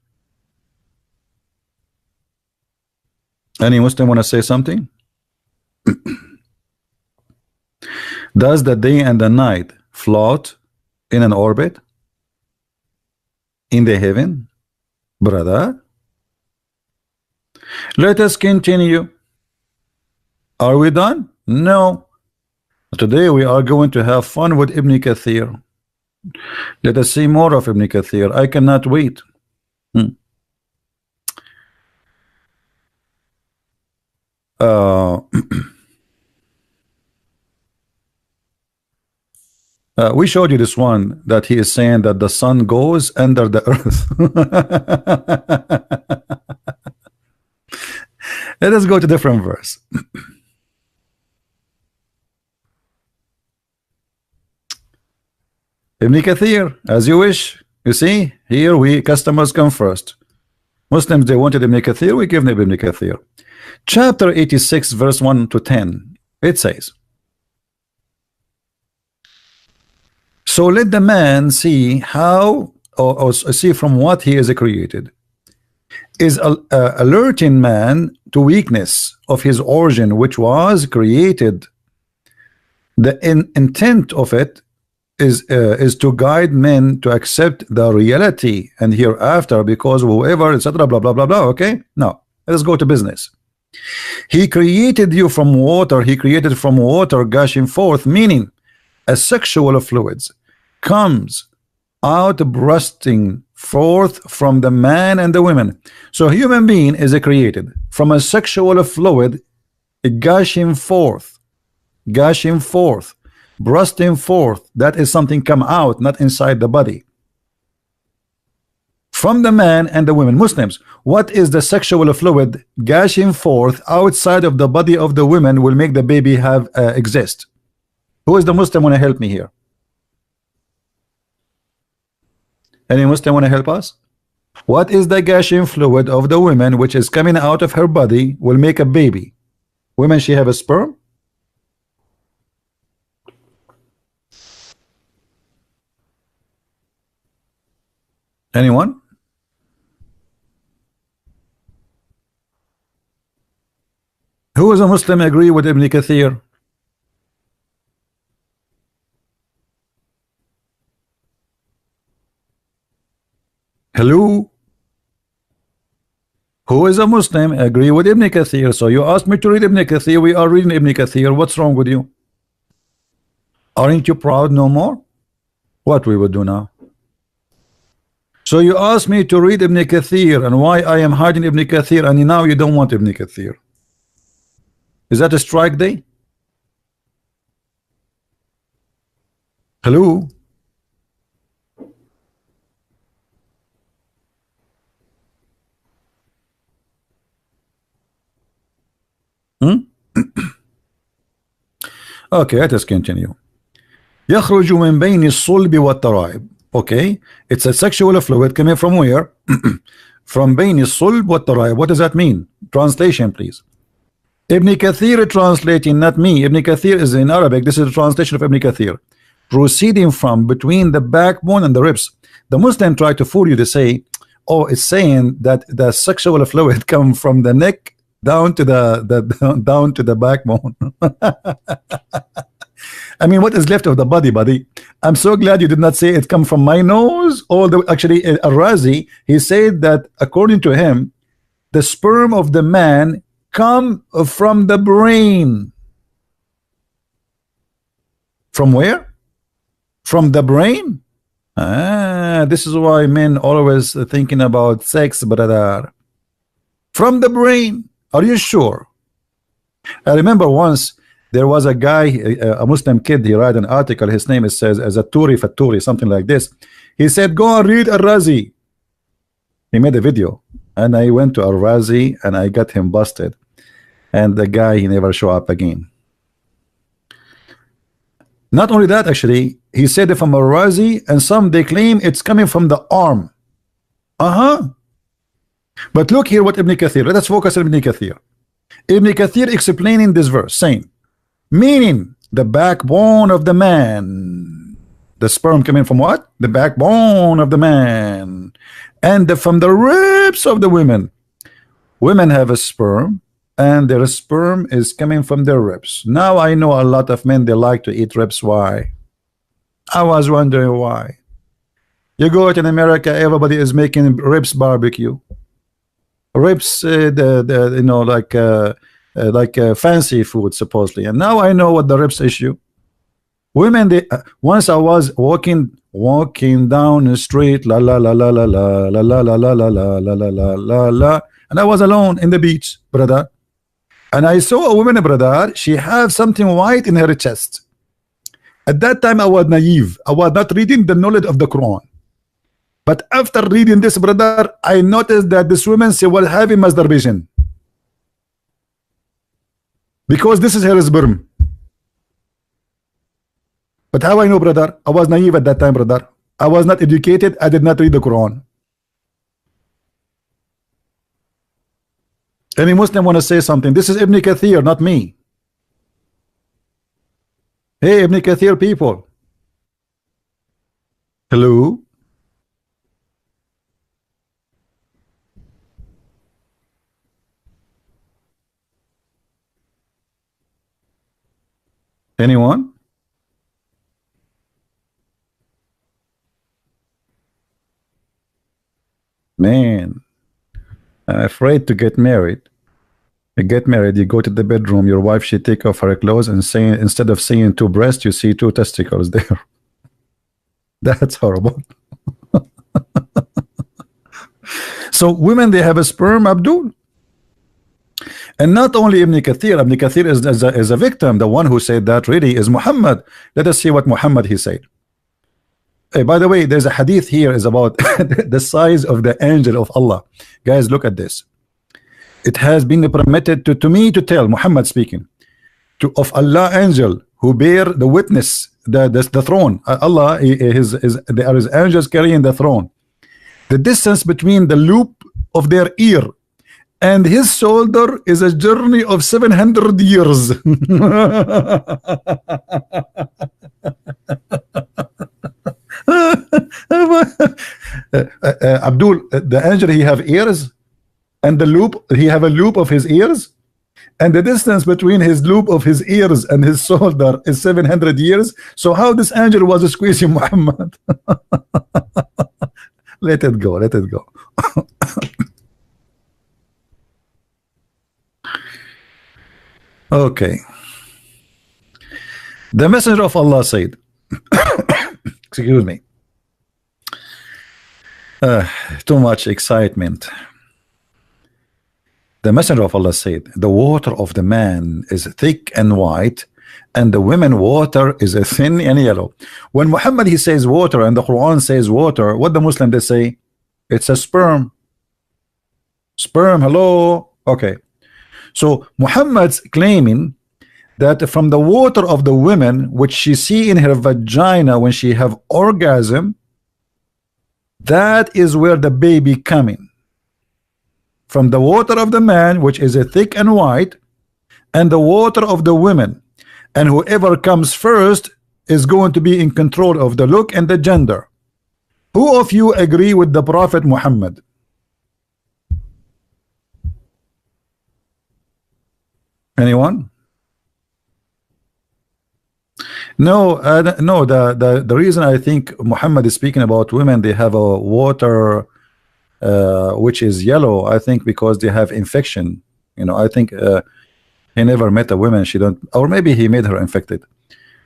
Any Muslim want to say something? Does the day and the night float in an orbit in the heaven, brother? Let us continue. Are we done? No. Today we are going to have fun with Ibn Kathir. Let us see more of Ibn Kathir. I cannot wait. We showed you this one that he is saying that the sun goes under the earth. Let us go to different verse. Ibn Kathir, as you wish. You see, here we customers come first. Muslims, they wanted Ibn Kathir, we give them Ibn Kathir. Chapter 86, verse 1 to 10. It says, so let the man see how, or see from what he is created, is alerting man to weakness of his origin, which was created. The intent of it is to guide men to accept the reality and hereafter, because whoever, etc., blah blah blah blah. Okay, now let's go to business. He created you from water. He created from water gushing forth, meaning a sexual fluids comes out bursting forth from the man and the women. So human being is created from a sexual fluid gushing forth, bursting forth. That is something come out, not inside the body, from the man and the women. Muslims, what is the sexual fluid gushing forth outside of the body of the women will make the baby have exist? Who is the Muslim want to help me here? Any Muslim want to help us? What is the gushing fluid of the women which is coming out of her body will make a baby? Women, she have a sperm? Anyone? Who is a Muslim agree with Ibn Kathir? Hello? Who is a Muslim agree with Ibn Kathir? So you asked me to read Ibn Kathir. We are reading Ibn Kathir. What's wrong with you? Aren't you proud no more? What we would do now? So you asked me to read Ibn Kathir and why I am hiding Ibn Kathir, and now you don't want Ibn Kathir. Is that a strike day? Hello? Okay, let us continue. يخرج من بين الصلب والترائب. Okay, it's a sexual fluid coming from where? From بين الصلب والترائب. What does that mean? Translation, please. Ibn Kathir translating, not me. Ibn Kathir is in Arabic. This is the translation of Ibn Kathir. Proceeding from between the backbone and the ribs. The Muslim try to fool you to say, oh, it's saying that the sexual fluid come from the neck down to the down to the backbone. I mean, what is left of the body, buddy? I'm so glad you did not say it come from my nose. Although actually, Al-Razi, he said that according to him, the sperm of the man come from the brain. From where? From the brain? Ah, this is why men always thinking about sex, brother. From the brain. Are you sure? I remember once there was a guy, a Muslim kid, he wrote an article, his name is says as a Turi Faturi, something like this. He said, go and read Al-Razi. He made a video, and I went to Al-Razi and I got him busted. And the guy, he never show up again. Not only that, actually, he said it from Al-Razi, and some they claim it's coming from the arm. But look here what Ibn Kathir, let us focus on Ibn Kathir. Ibn Kathir explaining this verse, saying, meaning the backbone of the man. The sperm coming from what? The backbone of the man. And from the ribs of the women. Women have a sperm, and their sperm is coming from their ribs. Now I know a lot of men, they like to eat ribs. Why? I was wondering why. You go out in America, everybody is making ribs barbecue. Ribs, you know, like fancy food supposedly. And now I know what the ribs issue. Women, they once I was walking down the street, la la la la la la la la la la la la la la la la, and I was alone in the beach, brother. And I saw a woman, brother, she have something white in her chest. At that time I was naive. I was not reading the knowledge of the Quran. But after reading this, brother, I noticed that this woman, she was having masturbation. Because this is her sperm. But how I know, brother? I was naive at that time, brother. I was not educated. I did not read the Quran. Any Muslim want to say something? This is Ibn Kathir, not me. Hey, Ibn Kathir people. Hello? Anyone? Man, I'm afraid to get married. You get married, you go to the bedroom, your wife, she take off her clothes and saying, instead of seeing two breasts, you see two testicles there. That's horrible. So women, they have a sperm, Abdul. And not only Ibn Kathir is a victim. The one who said that really is Muhammad. Let us see what Muhammad he said. Hey, by the way, there's a hadith here is about the size of the angel of Allah. Guys, look at this. It has been permitted to me to tell, Muhammad speaking, of Allah angel who bear the witness, the throne. Allah there is angels carrying the throne. The distance between the loop of their ear and his shoulder is a journey of 700 years. Abdul, the angel, he have ears, and the loop, he have a loop of his ears, and the distance between his loop of his ears and his shoulder is 700 years. So how this angel was squeezing Muhammad? Let it go, let it go. Okay. The messenger of Allah said, excuse me, too much excitement. The messenger of Allah said, the water of the man is thick and white, and the women water is a thin and yellow. When Muhammad he says water and the Quran says water, what the Muslim they say? It's a sperm. Sperm, hello. Okay. So Muhammad's claiming that from the water of the women which she see in her vagina when she have orgasm, that is where the baby coming. From the water of the man which is a thick and white, and the water of the women, and whoever comes first is going to be in control of the look and the gender. Who of you agree with the Prophet Muhammad? Anyone? No, no. The reason I think Muhammad is speaking about women, they have a water which is yellow. I think because they have infection. You know, I think he never met a woman. She don't, or maybe he made her infected.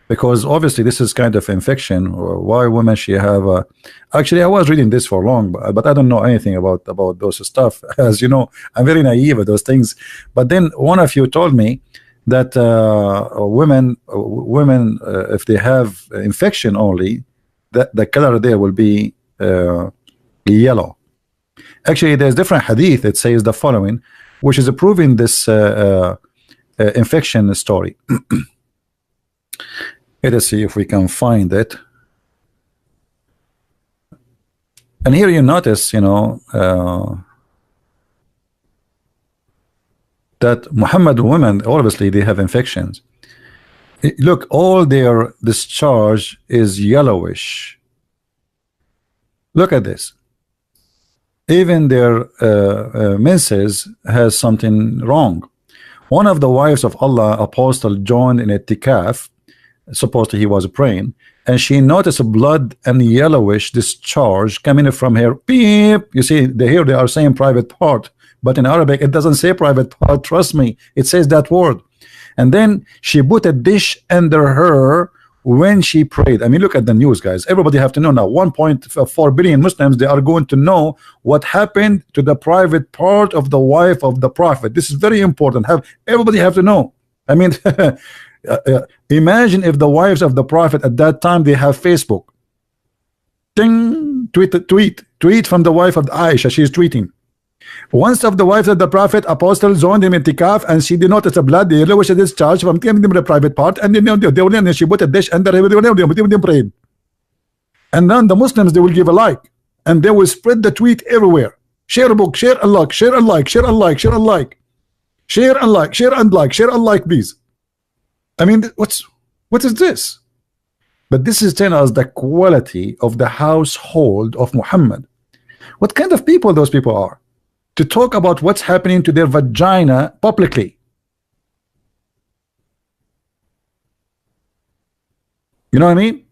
Because obviously this is kind of infection. Why women she have actually I was reading this for long, but I don't know anything about those stuff. As you know, I'm very naive at those things. But then one of you told me that women if they have infection only, that the color there will be yellow. Actually there's different hadith that says the following, which is proving this infection story. Let us see if we can find it. And here you notice, you know, that Muhammad women, obviously they have infections. Look, all their discharge is yellowish. Look at this. Even their menses has something wrong. One of the wives of Allah, apostle, joined in itikaf. Supposedly he was praying, and she noticed blood and yellowish discharge coming from her. Beep. You see, here they are saying private part, but in Arabic it doesn't say private part. Trust me, it says that word. And then she put a dish under her when she prayed. I mean, look at the news, guys. Everybody have to know now. 1.4 billion Muslims, they are going to know what happened to the private part of the wife of the Prophet. This is very important. Everybody have to know. I mean. Imagine if the wives of the Prophet at that time they have Facebook. Ding, tweet from the wife of Aisha. She is tweeting. Once of the wives of the Prophet, apostle, joined him in itikaf, and she did notice the blood, the yellowish discharge from the private part, and then she put a dish under her, prayed. And then the Muslims, they will give a like, and they will spread the tweet everywhere. Share a book, share a like, share a like, share a like, share a like, share and like, share and like, share and like, please. I mean, what is this? But this is telling us the quality of the household of Muhammad. What kind of people those people are to talk about what's happening to their vagina publicly. You know what I mean?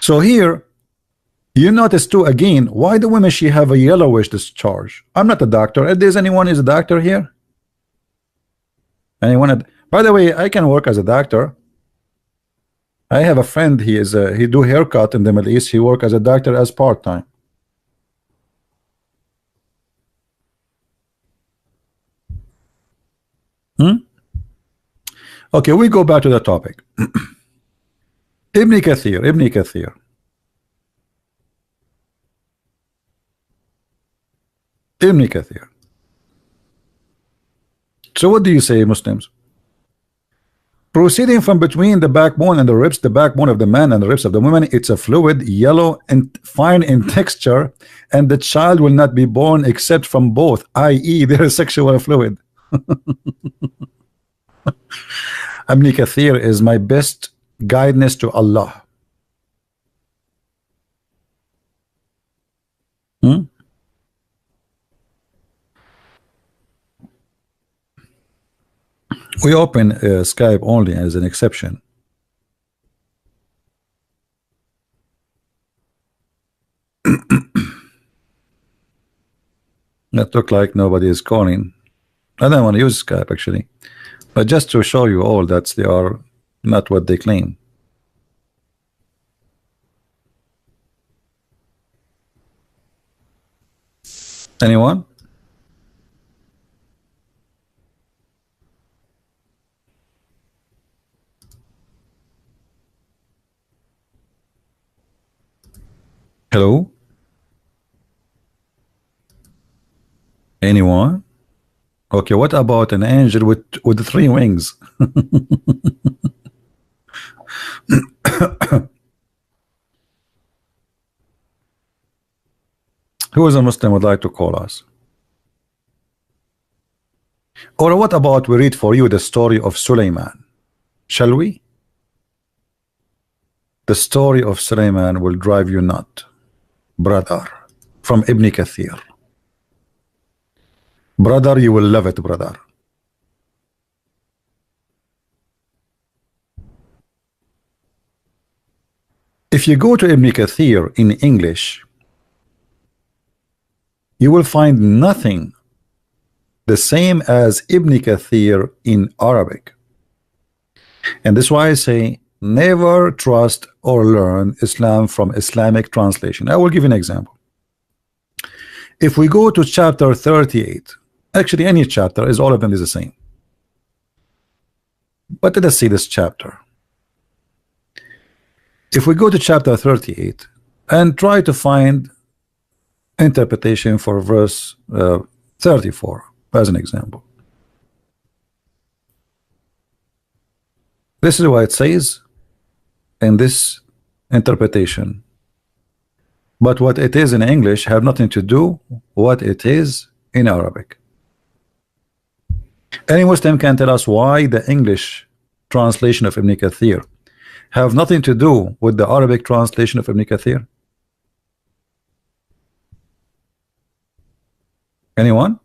So here you notice too again, why the women she have a yellowish discharge. I'm not a doctor. If there's anyone is a doctor here, anyone by the way, I can work as a doctor. I have a friend, he do haircut in the Middle East. He work as a doctor as part-time. Okay, we go back to the topic. Ibn Kathir. So what do you say, Muslims? Proceeding from between the backbone and the ribs, the backbone of the man and the ribs of the woman, it's a fluid, yellow and fine in texture, and the child will not be born except from both, i.e. there is sexual fluid. Ibn Kathir is my best guidance to Allah. We open Skype only as an exception. That look like nobody is calling. I don't want to use Skype actually, but just to show you all that they are not what they claim. Anyone? Hello? Anyone? Okay, what about an angel with 3 wings? Who is a Muslim would like to call us? Or what about we read for you the story of Sulaiman? Shall we? The story of Sulaiman will drive you nut, brother, from Ibn Kathir. Brother, you will love it, brother. If you go to Ibn Kathir in English, you will find nothing the same as Ibn Kathir in Arabic. And this is why I say never trust or learn Islam from Islamic translation. I will give you an example. If we go to chapter 38, actually any chapter, is all of them is the same. But let us see this chapter. If we go to chapter 38 and try to find interpretation for verse 34 as an example, this is what it says in this interpretation, but what it is in English have nothing to do what it is in Arabic. Any Muslim can tell us why the English translation of Ibn Kathir have nothing to do with the Arabic translation of Ibn Kathir? Anyone?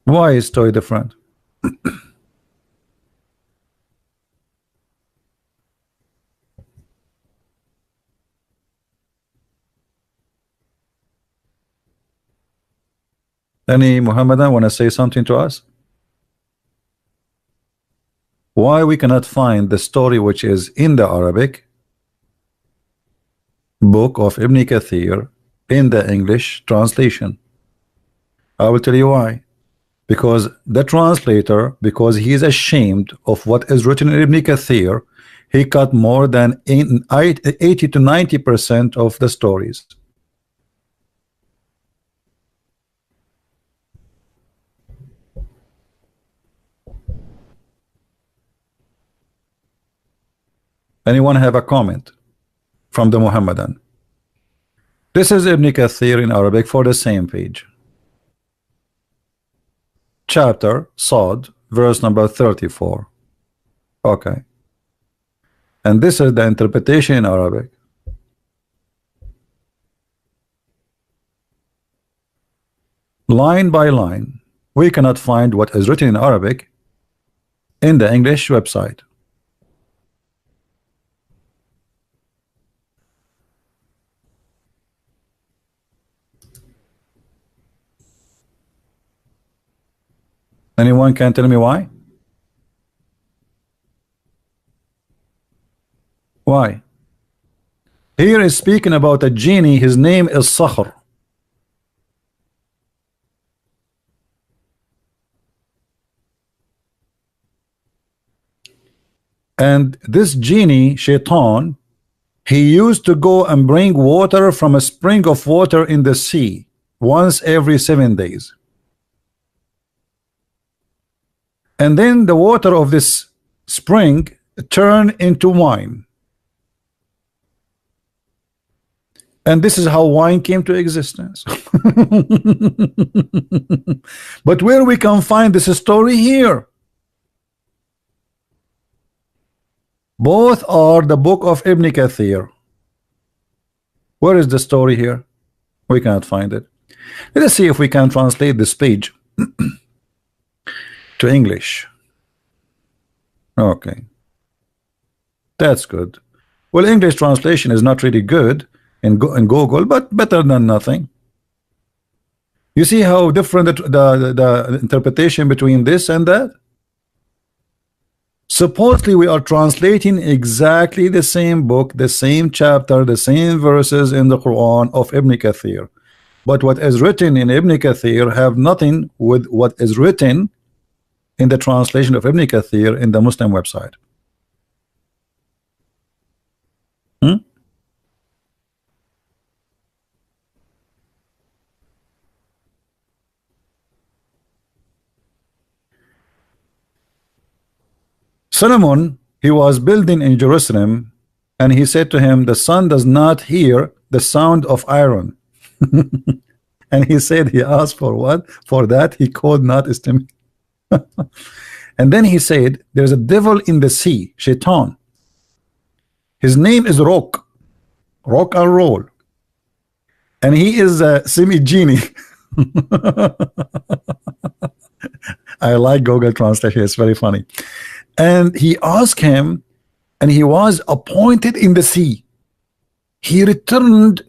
Why is story different? Any Muhammadan want to say something to us? Why we cannot find the story which is in the Arabic book of Ibn Kathir in the English translation? I will tell you why. Because the translator, because he is ashamed of what is written in Ibn Kathir, he cut more than 80 to 90% of the stories. Anyone have a comment from the Muhammadan? This is Ibn Kathir in Arabic for the same page. Chapter Sod, verse number 34. Okay. And this is the interpretation in Arabic. Line by line, we cannot find what is written in Arabic in the English website. Anyone can tell me why? Why? Here is speaking about a genie, his name is Sakhr. And this genie, Shaitan, he used to go and bring water from a spring of water in the sea once every 7 days. And then the water of this spring turned into wine. And this is how wine came to existence. But where we can find this story here? Both are the book of Ibn Kathir. Where is the story here? We cannot find it. Let us see if we can translate this page to English. Okay, that's good. Well, English translation is not really good in Google, but better than nothing. You see how different the interpretation between this and that? Supposedly we are translating exactly the same book, the same chapter, the same verses in the Quran of Ibn Kathir, but what is written in Ibn Kathir have nothing with what is written in the translation of Ibn Kathir in the Muslim website. Solomon, he was building in Jerusalem, and he said to him, the sun does not hear the sound of iron. And he said, he asked for what? For that he could not estimate. And then he said, there's a devil in the sea, Shaitan. His name is rock and roll, and he is a semi-genie. I like Google Translation, it's very funny. And he asked him and he was appointed in the sea. He returned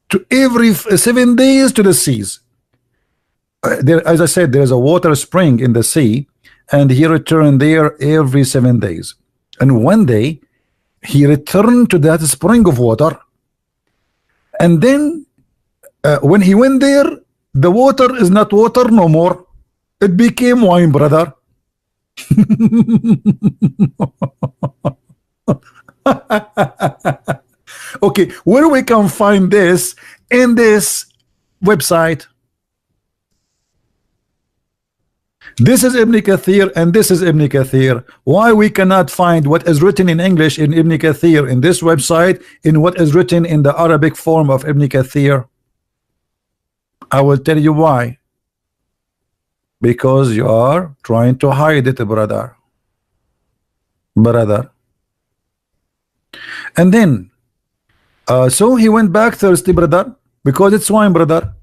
to every 7 days to the seas. There, as I said, there is a water spring in the sea, and he returned there every 7 days. And one day he returned to that spring of water, and then when he went there, the water is not water no more. It became wine, brother. Okay, where we can find this in this website? This is Ibn Kathir and this is Ibn Kathir. Why we cannot find what is written in English in Ibn Kathir in this website in what is written in the Arabic form of Ibn Kathir? I will tell you why. Because you are trying to hide it, brother. And then so he went back thirsty, brother, because it's wine, brother.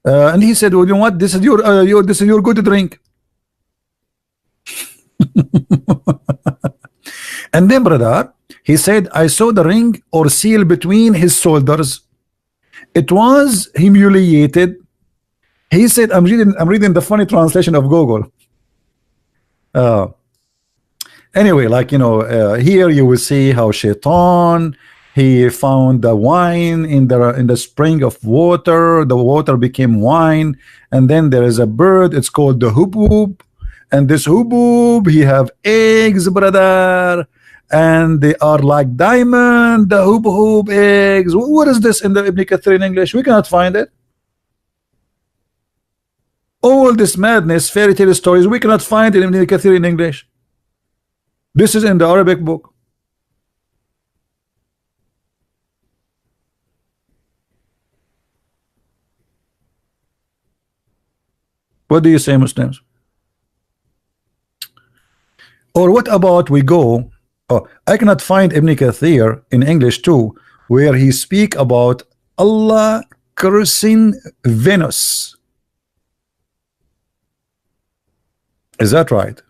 And he said, well, you know what, this is your good drink. And then, brother, he said, I saw the ring or seal between his shoulders. It was humiliated. He said, I'm reading the funny translation of Google. Anyway, like, you know, here you will see how Shaitan, he found the wine in the spring of water. The water became wine, and then there is a bird. It's called the hubub, and this hubub, he have eggs, brother, and they are like diamond. The hubub eggs. What is this in the Ibn Kathir in English? We cannot find it. All this madness, fairy tale stories, we cannot find it in Ibn Kathir in English. This is in the Arabic book. What do you say, Muslims? Or what about we go, oh, I cannot find Ibn Kathir in English too, where he speak about Allah cursing Venus. Is that right?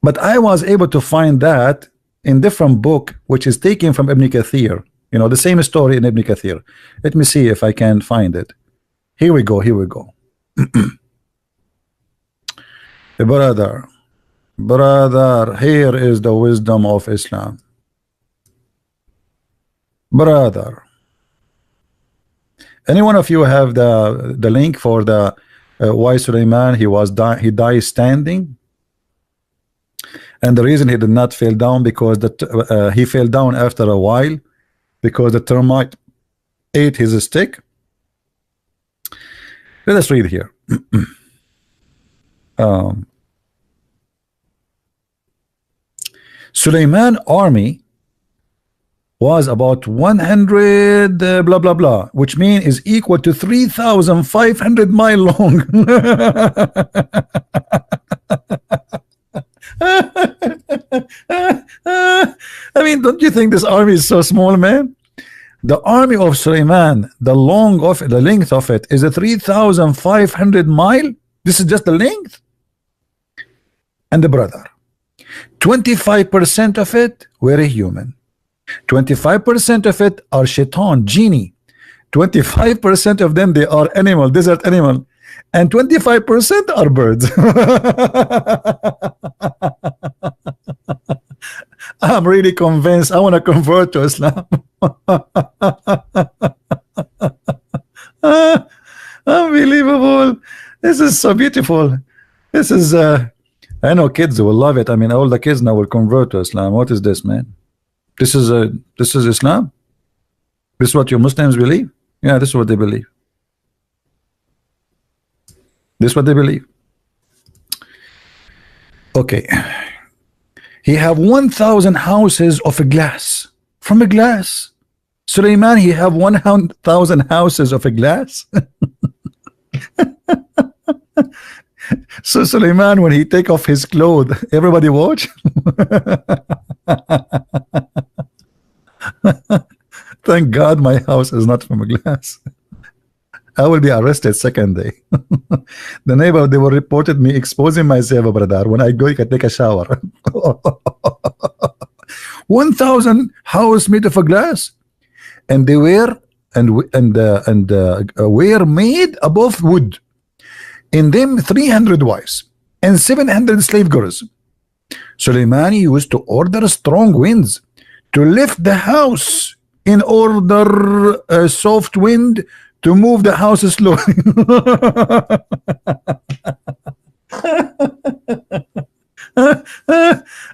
But I was able to find that in different book, which is taken from Ibn Kathir. You know, the same story in Ibn Kathir. Let me see if I can find it. Here we go. Brother, here is the wisdom of Islam. Brother, any one of you have the link for the why Sulaiman he died standing? And the reason he did not fall down, because he fell down after a while because the termite ate his stick. Let us read here. Sulaiman army was about 100 blah blah blah, which means is equal to 3,500 miles long. I mean, don't you think this army is so small, man? The army of Sulaiman, the length of it is a 3,500 miles. This is just the length. And the brother, 25% of it were a human, 25% of it are shaitan, genie, 25% of them they are animal, desert animal, and 25% are birds. I'm really convinced. I want to convert to Islam. Unbelievable. This is so beautiful. This is I know kids will love it. I mean, all the kids now will convert to Islam. What is this, man? This is Islam? This is what your Muslims believe? Yeah, this is what they believe. This is what they believe. Okay. He have 1,000 houses of a glass. From a glass. Sulaiman, he have 1,000 houses of a glass. So Sulaiman, when he take off his clothes, everybody watch. Thank God my house is not from a glass. I will be arrested second day. The neighbor, they will reported me exposing myself, brother, when I go take a shower. 1,000 house made of a glass, and they were were made above wood. In them 300 wives and 700 slave girls. Suleiman used to order strong winds to lift the house in order a soft wind to move the house slowly.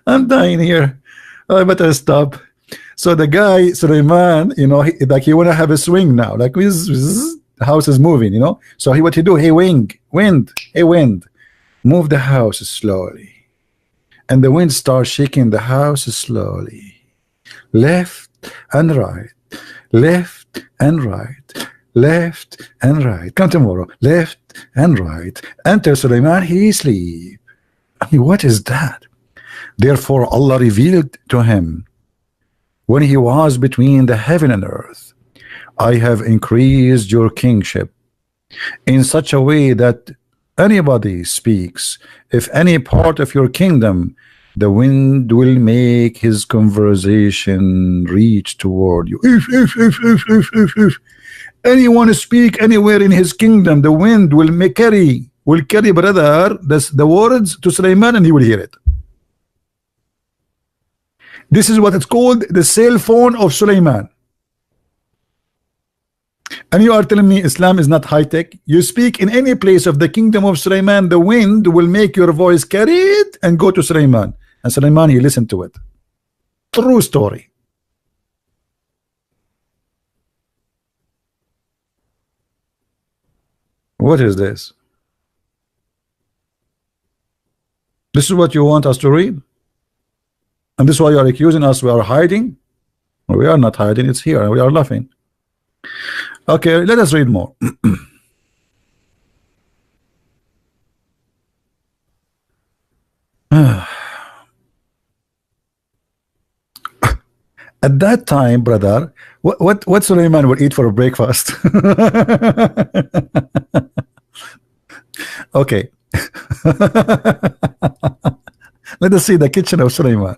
I'm dying here. I better stop. So the guy Suleiman, you know, he wanna have a swing now, like his house is moving, you know. So what he do? Hey, wind, move the house slowly, and the wind starts shaking the house slowly, left and right, left and right, left and right. Come tomorrow, left and right. Enter Suleiman, he sleep. I mean, what is that? Therefore Allah revealed to him when he was between the heaven and earth, I have increased your kingship in such a way that anybody speaks, if any part of your kingdom, the wind will make his conversation reach toward you. If anyone speak anywhere in his kingdom, the wind will carry brother the words to Suleiman, and he will hear it. This is what it's called, the cell phone of Suleiman. And you are telling me Islam is not high-tech? You speak in any place of the kingdom of Suleiman, the wind will make your voice carried and go to Suleiman. And Suleiman, he listened to it. True story. What is this? This is what you want us to read? And this is why you are accusing us we are hiding? We are not hiding, it's here, we are laughing. Okay, let us read more. At that time, brother, what Suleiman would eat for breakfast? Okay. Let us see the kitchen of Suleiman.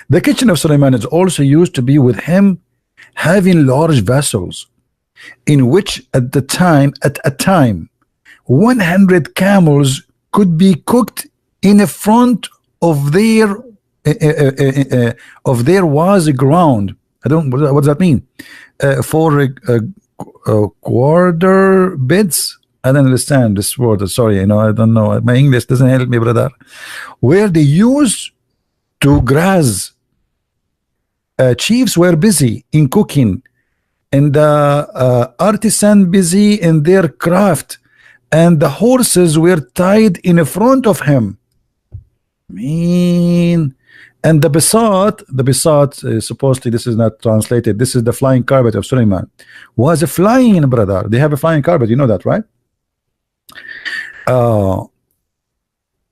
The kitchen of Suleiman is also used to be with him having large vessels in which at a time 100 camels could be cooked in the front of their was a ground. I don't, what does that mean? For quarter beds. I don't understand this word. Sorry, you know, I don't know. My English doesn't help me, brother. Where they used to graze. Chiefs were busy in cooking, and the artisan busy in their craft, and the horses were tied in front of him. And the bisat, supposedly this is not translated, this is the flying carpet of Suleiman, was a flying, brother. They have a flying carpet, you know that, right?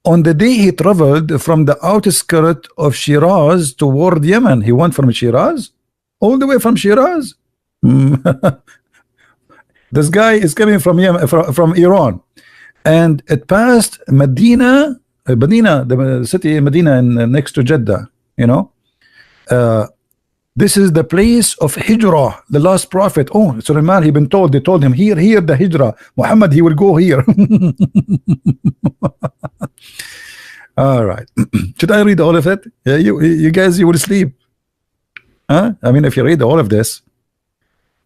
On the day he traveled from the outskirts of Shiraz toward Yemen, he went from Shiraz, all the way from Shiraz. This guy is coming from Yemen, from Iran, and it passed Medina, the city Medina, next to Jeddah. You know, this is the place of Hijrah, the last prophet. Oh, Suleiman, they told him here the Hijrah. Muhammad, he will go here. All right. Should I read all of it? Yeah, you guys, you will sleep. Huh? I mean, if you read all of this.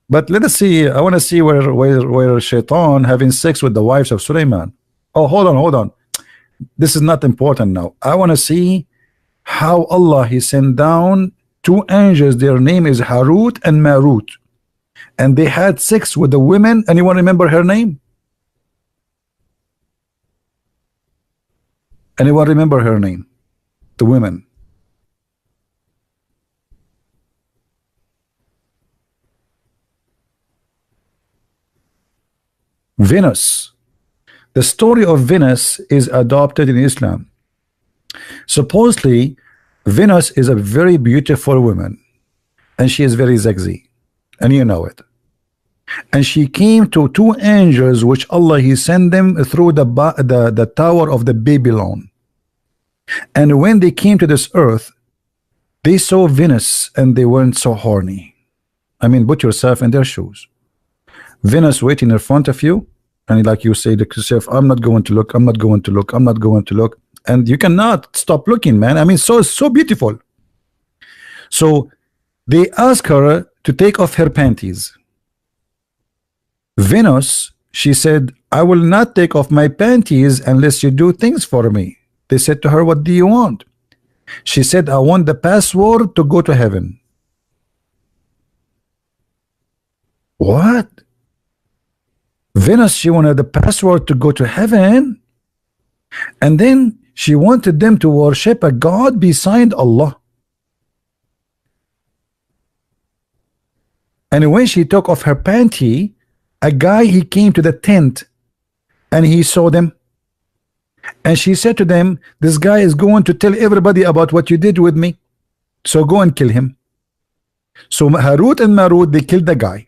But let us see. I want to see where Shaitan having sex with the wives of Suleiman. Oh, hold on. This is not important now. I want to see how Allah he sent down two angels. Their name is Harut and Marut, and they had sex with the women. Anyone remember her name? Anyone remember her name? The women. Venus. The story of Venus is adopted in Islam. Supposedly, Venus is a very beautiful woman, and she is very sexy, and you know it. And she came to two angels which Allah he sent them through the tower of the Babylon. And when they came to this earth, They saw Venus and they weren't so horny. I mean, put yourself in their shoes. Venus waiting in front of you, and like you say to yourself, I'm not going to look, I'm not going to look, I'm not going to look, and you cannot stop looking, man. I mean, so beautiful. So they ask her to take off her panties. Venus, she said, I will not take off my panties unless you do things for me. They said to her, what do you want? She said, I want the password to go to heaven. What? Venus, she wanted the password to go to heaven, and then she wanted them to worship a god beside Allah. And when she took off her panty, a guy, he came to the tent and he saw them, and she said to them, this guy is going to tell everybody about what you did with me, so go and kill him. So Harut and Marut, they killed the guy.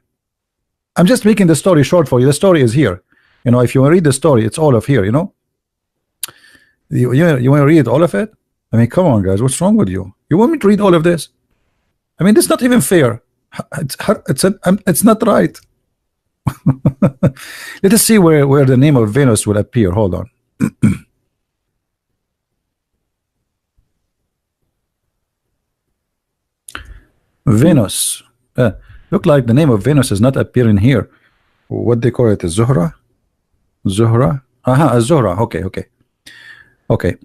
I'm just making the story short for you. The story is here. You know, if you want to read the story, it's all of here, you know. You want to read all of it? I mean, come on, guys. What's wrong with you? You want me to read all of this? I mean, it's not even fair. It's not right. Let us see where the name of Venus will appear. Hold on. Venus. Look like the name of Venus is not appearing here. What they call it? Zuhra? Zuhra? Aha, Zuhra. Okay.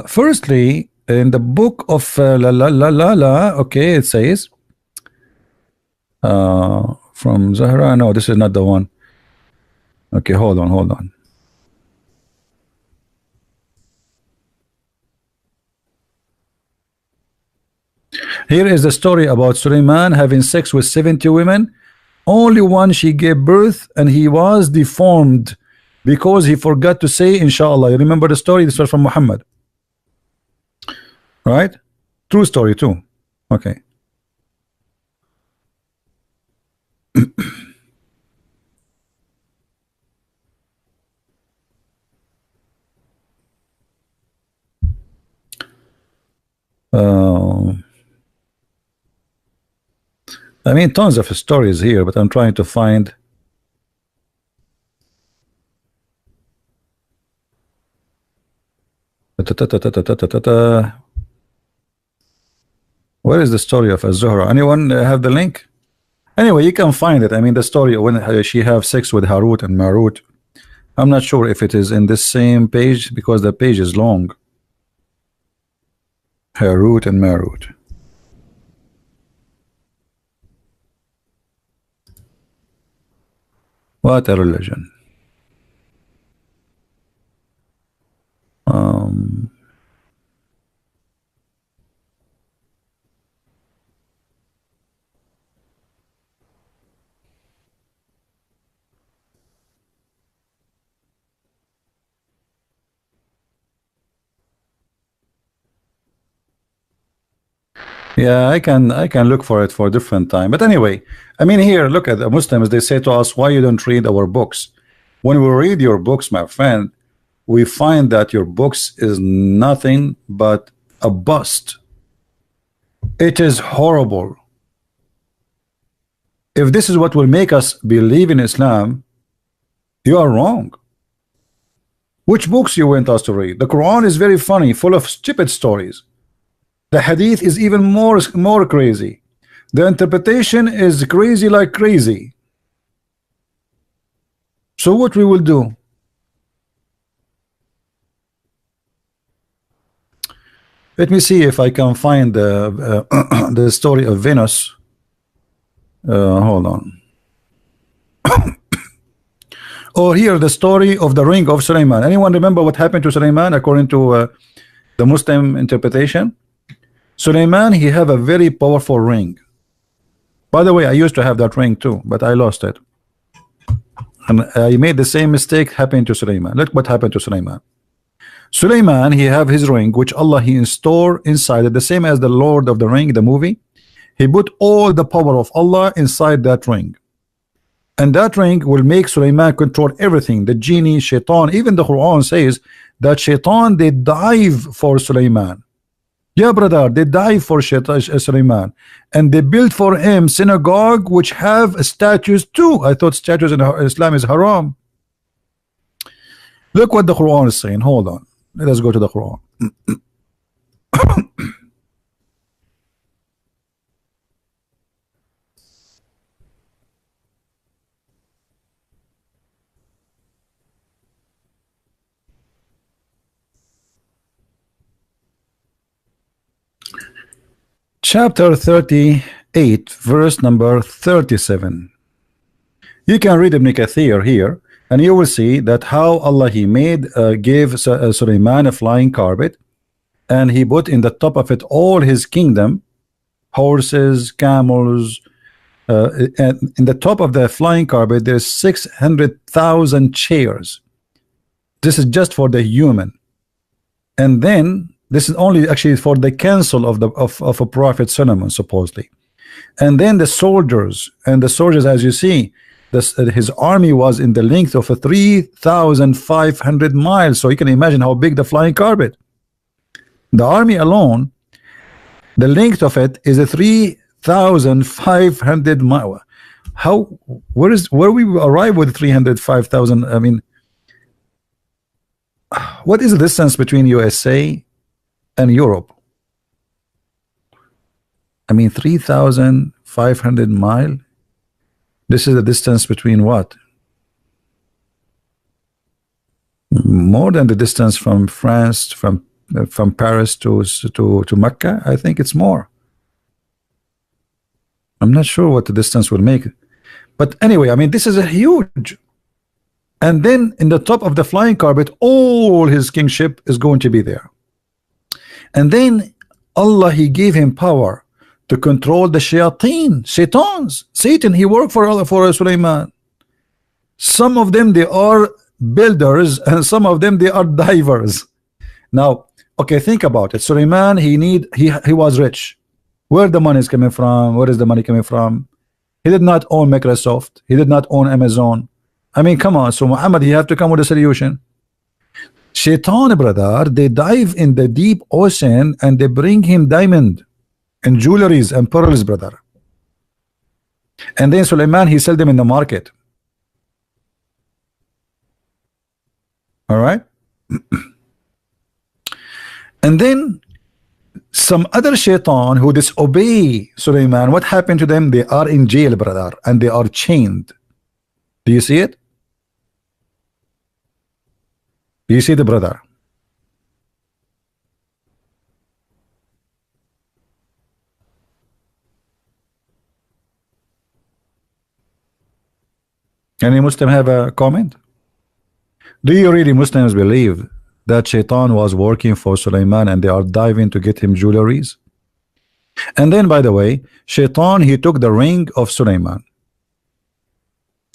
Firstly, in the book of okay, it says from Zahra. No, this is not the one. Okay, hold on. Here is the story about Suleiman having sex with 70 women. Only one she gave birth, and he was deformed because he forgot to say inshallah. You remember the story? This was from Muhammad, right? True story too. Okay. I mean, tons of stories here, but I'm trying to find. Where is the story of Az-Zuhra? Anyone have the link? Anyway, you can find it. I mean, the story when she have sex with Harut and Marut. I'm not sure if it is in this same page because the page is long. Harut and Marut. What a religion. Yeah, I can look for it for a different time. But anyway, I mean, here, look at the Muslims. They say to us, why you don't read our books? When we read your books, my friend, we find that your books is nothing but a bust. It is horrible. If this is what will make us believe in Islam, you are wrong. Which books you want us to read? The Quran is very funny, full of stupid stories. The hadith is even more crazy. The interpretation is crazy like crazy. So what we will do? Let me see if I can find the story of Venus. Hold on. Or here the story of the ring of Suleiman. Anyone remember what happened to Suleiman according to the Muslim interpretation? Suleiman, he have a very powerful ring. By the way, I used to have that ring too, but I lost it. And I made the same mistake happened to Suleiman. Look what happened to Suleiman. Suleiman, he have his ring, which Allah he installed inside it, the same as the Lord of the Ring, the movie. He put all the power of Allah inside that ring. And that ring will make Suleiman control everything. The genie, shaitan, even the Quran says that shaitan, they dive for Suleiman. Yeah, brother, they died for Sulaiman, and they built for him synagogue which have statues too. I thought statues in Islam is haram. Look what the Quran is saying. Hold on, let us go to the Quran. Chapter 38, verse number 37. You can read Ibn Kathir here, and you will see that how Allah He gave Sulaiman a flying carpet, and He put in the top of it all His kingdom, horses, camels, and in the top of the flying carpet there's 600,000 chairs. This is just for the human, and then this is only actually for the council of a prophet Solomon supposedly. And then the soldiers, as you see, his army was in the length of 3,500 miles. So you can imagine how big the flying carpet. The army alone, the length of it is 3,500 miles. Where we arrive with 305,000? I mean, what is the distance between USA and Europe? I mean, 3,500 miles. This is the distance between what? More than the distance from France, from Paris to Mecca. I think it's more. I'm not sure what the distance will make, but anyway, I mean, this is a huge. And then in the top of the flying carpet, all his kingship is going to be there. And then Allah He gave him power to control the shaitans. Satan, he worked for Sulaiman. Some of them they are builders, and some of them they are divers. Now, okay, think about it. Sulaiman, he was rich. Where the money is coming from? Where is the money coming from? He did not own Microsoft. He did not own Amazon. I mean, come on. So Muhammad, he have to come with a solution. Shaitan, brother, they dive in the deep ocean and they bring him diamond and jewelries and pearls, brother. And then Sulaiman, he sell them in the market. All right. And then some other shaitan who disobey Sulaiman, what happened to them? They are in jail, brother, and they are chained. Do you see it? Do you see the brother? Any Muslim have a comment? Do you really Muslims believe that Shaitan was working for Sulaiman and they are diving to get him jewelries? And then, by the way, Shaitan, he took the ring of Sulaiman.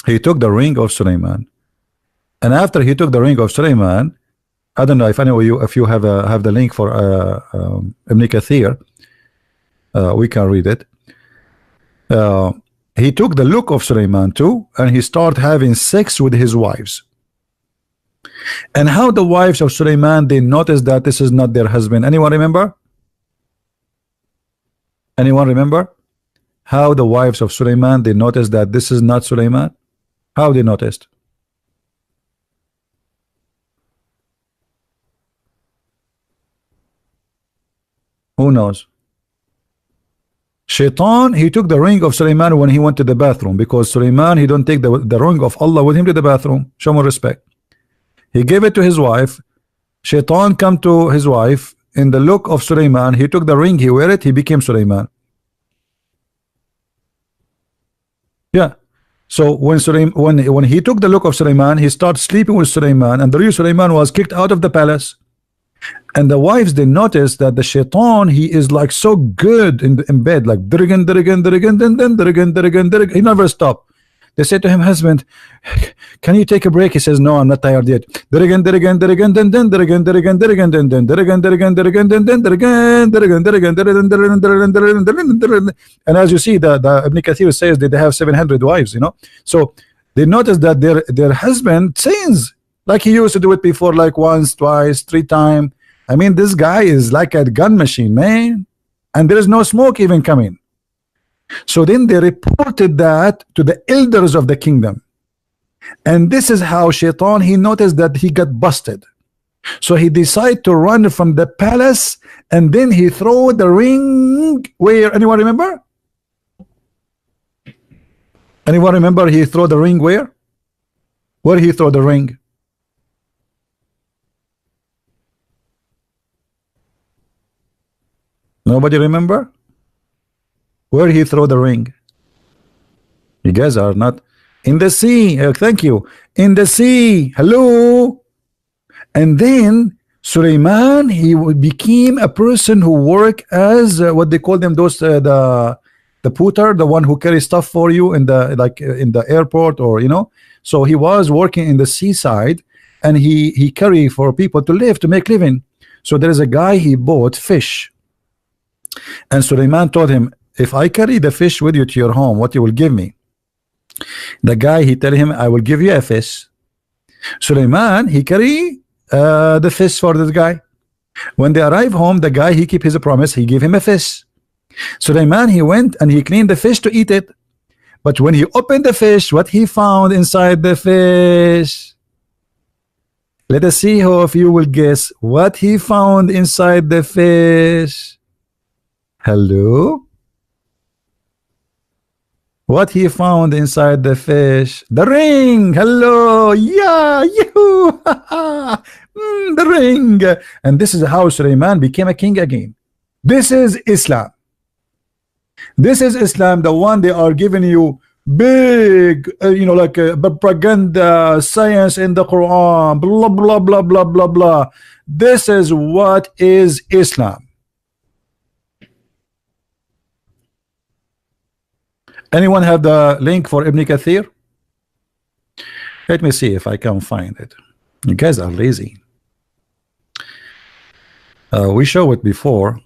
He took the ring of Sulaiman. And after he took the ring of Sulaiman, I don't know if you have the link for Ibn Kathir, we can read it. He took the look of Sulaiman too, and he started having sex with his wives. And how the wives of Sulaiman, they noticed that this is not their husband. Anyone remember? Anyone remember? How the wives of Sulaiman, they noticed that this is not Sulaiman? How they noticed? Who knows? Shaitan, he took the ring of Sulaiman when he went to the bathroom, because Sulaiman, he don't take the ring of Allah with him to the bathroom. Show more respect. He gave it to his wife. Shaitan come to his wife in the look of Sulaiman. He took the ring, he wear it, he became Sulaiman. Yeah. So when he took the look of Sulaiman, he started sleeping with Sulaiman, and the real Sulaiman was kicked out of the palace. And the wives, they noticed that the Shaitan, he is like so good in bed, like he never stopped. They said to him, husband, can you take a break? He says, no, I'm not tired yet. And as you see, the Ibn Kathir says that they have 700 wives, you know. So they noticed that their husband sins like he used to do it before, like once, twice, 3 times. I mean, this guy is like a gun machine, man, and there is no smoke even coming. So then they reported that to the elders of the kingdom, and this is how Shaitan, he noticed that he got busted. So he decided to run from the palace, and then he threw the ring. Where, anyone remember? Anyone remember he threw the ring where? Where he threw the ring? Nobody remember? Where he threw the ring? You guys are not in the sea. Thank you. In the sea. Hello. And then Suleiman, he became a person who worked as what they call them, those the putter, the one who carries stuff for you in the in the airport, or you know. So he was working in the seaside, and he carry for people to live, to make living. So there is a guy, he bought fish, and Suleiman told him, if I carry the fish with you to your home, what you will give me? The guy, he tell him, I will give you a fish. Suleiman, he carry the fish for this guy. When they arrive home, the guy, he keep his promise, he gave him a fish. Suleiman, he went and he cleaned the fish to eat it. But when he opened the fish, what he found inside the fish? Let us see who of you will guess what he found inside the fish. Hello? What he found inside the fish? The ring. Hello. Yeah. You. The ring. And this is how Suleiman became a king again. This is Islam. This is Islam, the one they are giving you big, you know, like propaganda, science in the Quran, blah, blah, blah, blah, blah, blah. This is what is Islam. Anyone have the link for Ibn Kathir? Let me see if I can find it. You guys are lazy. We show it before.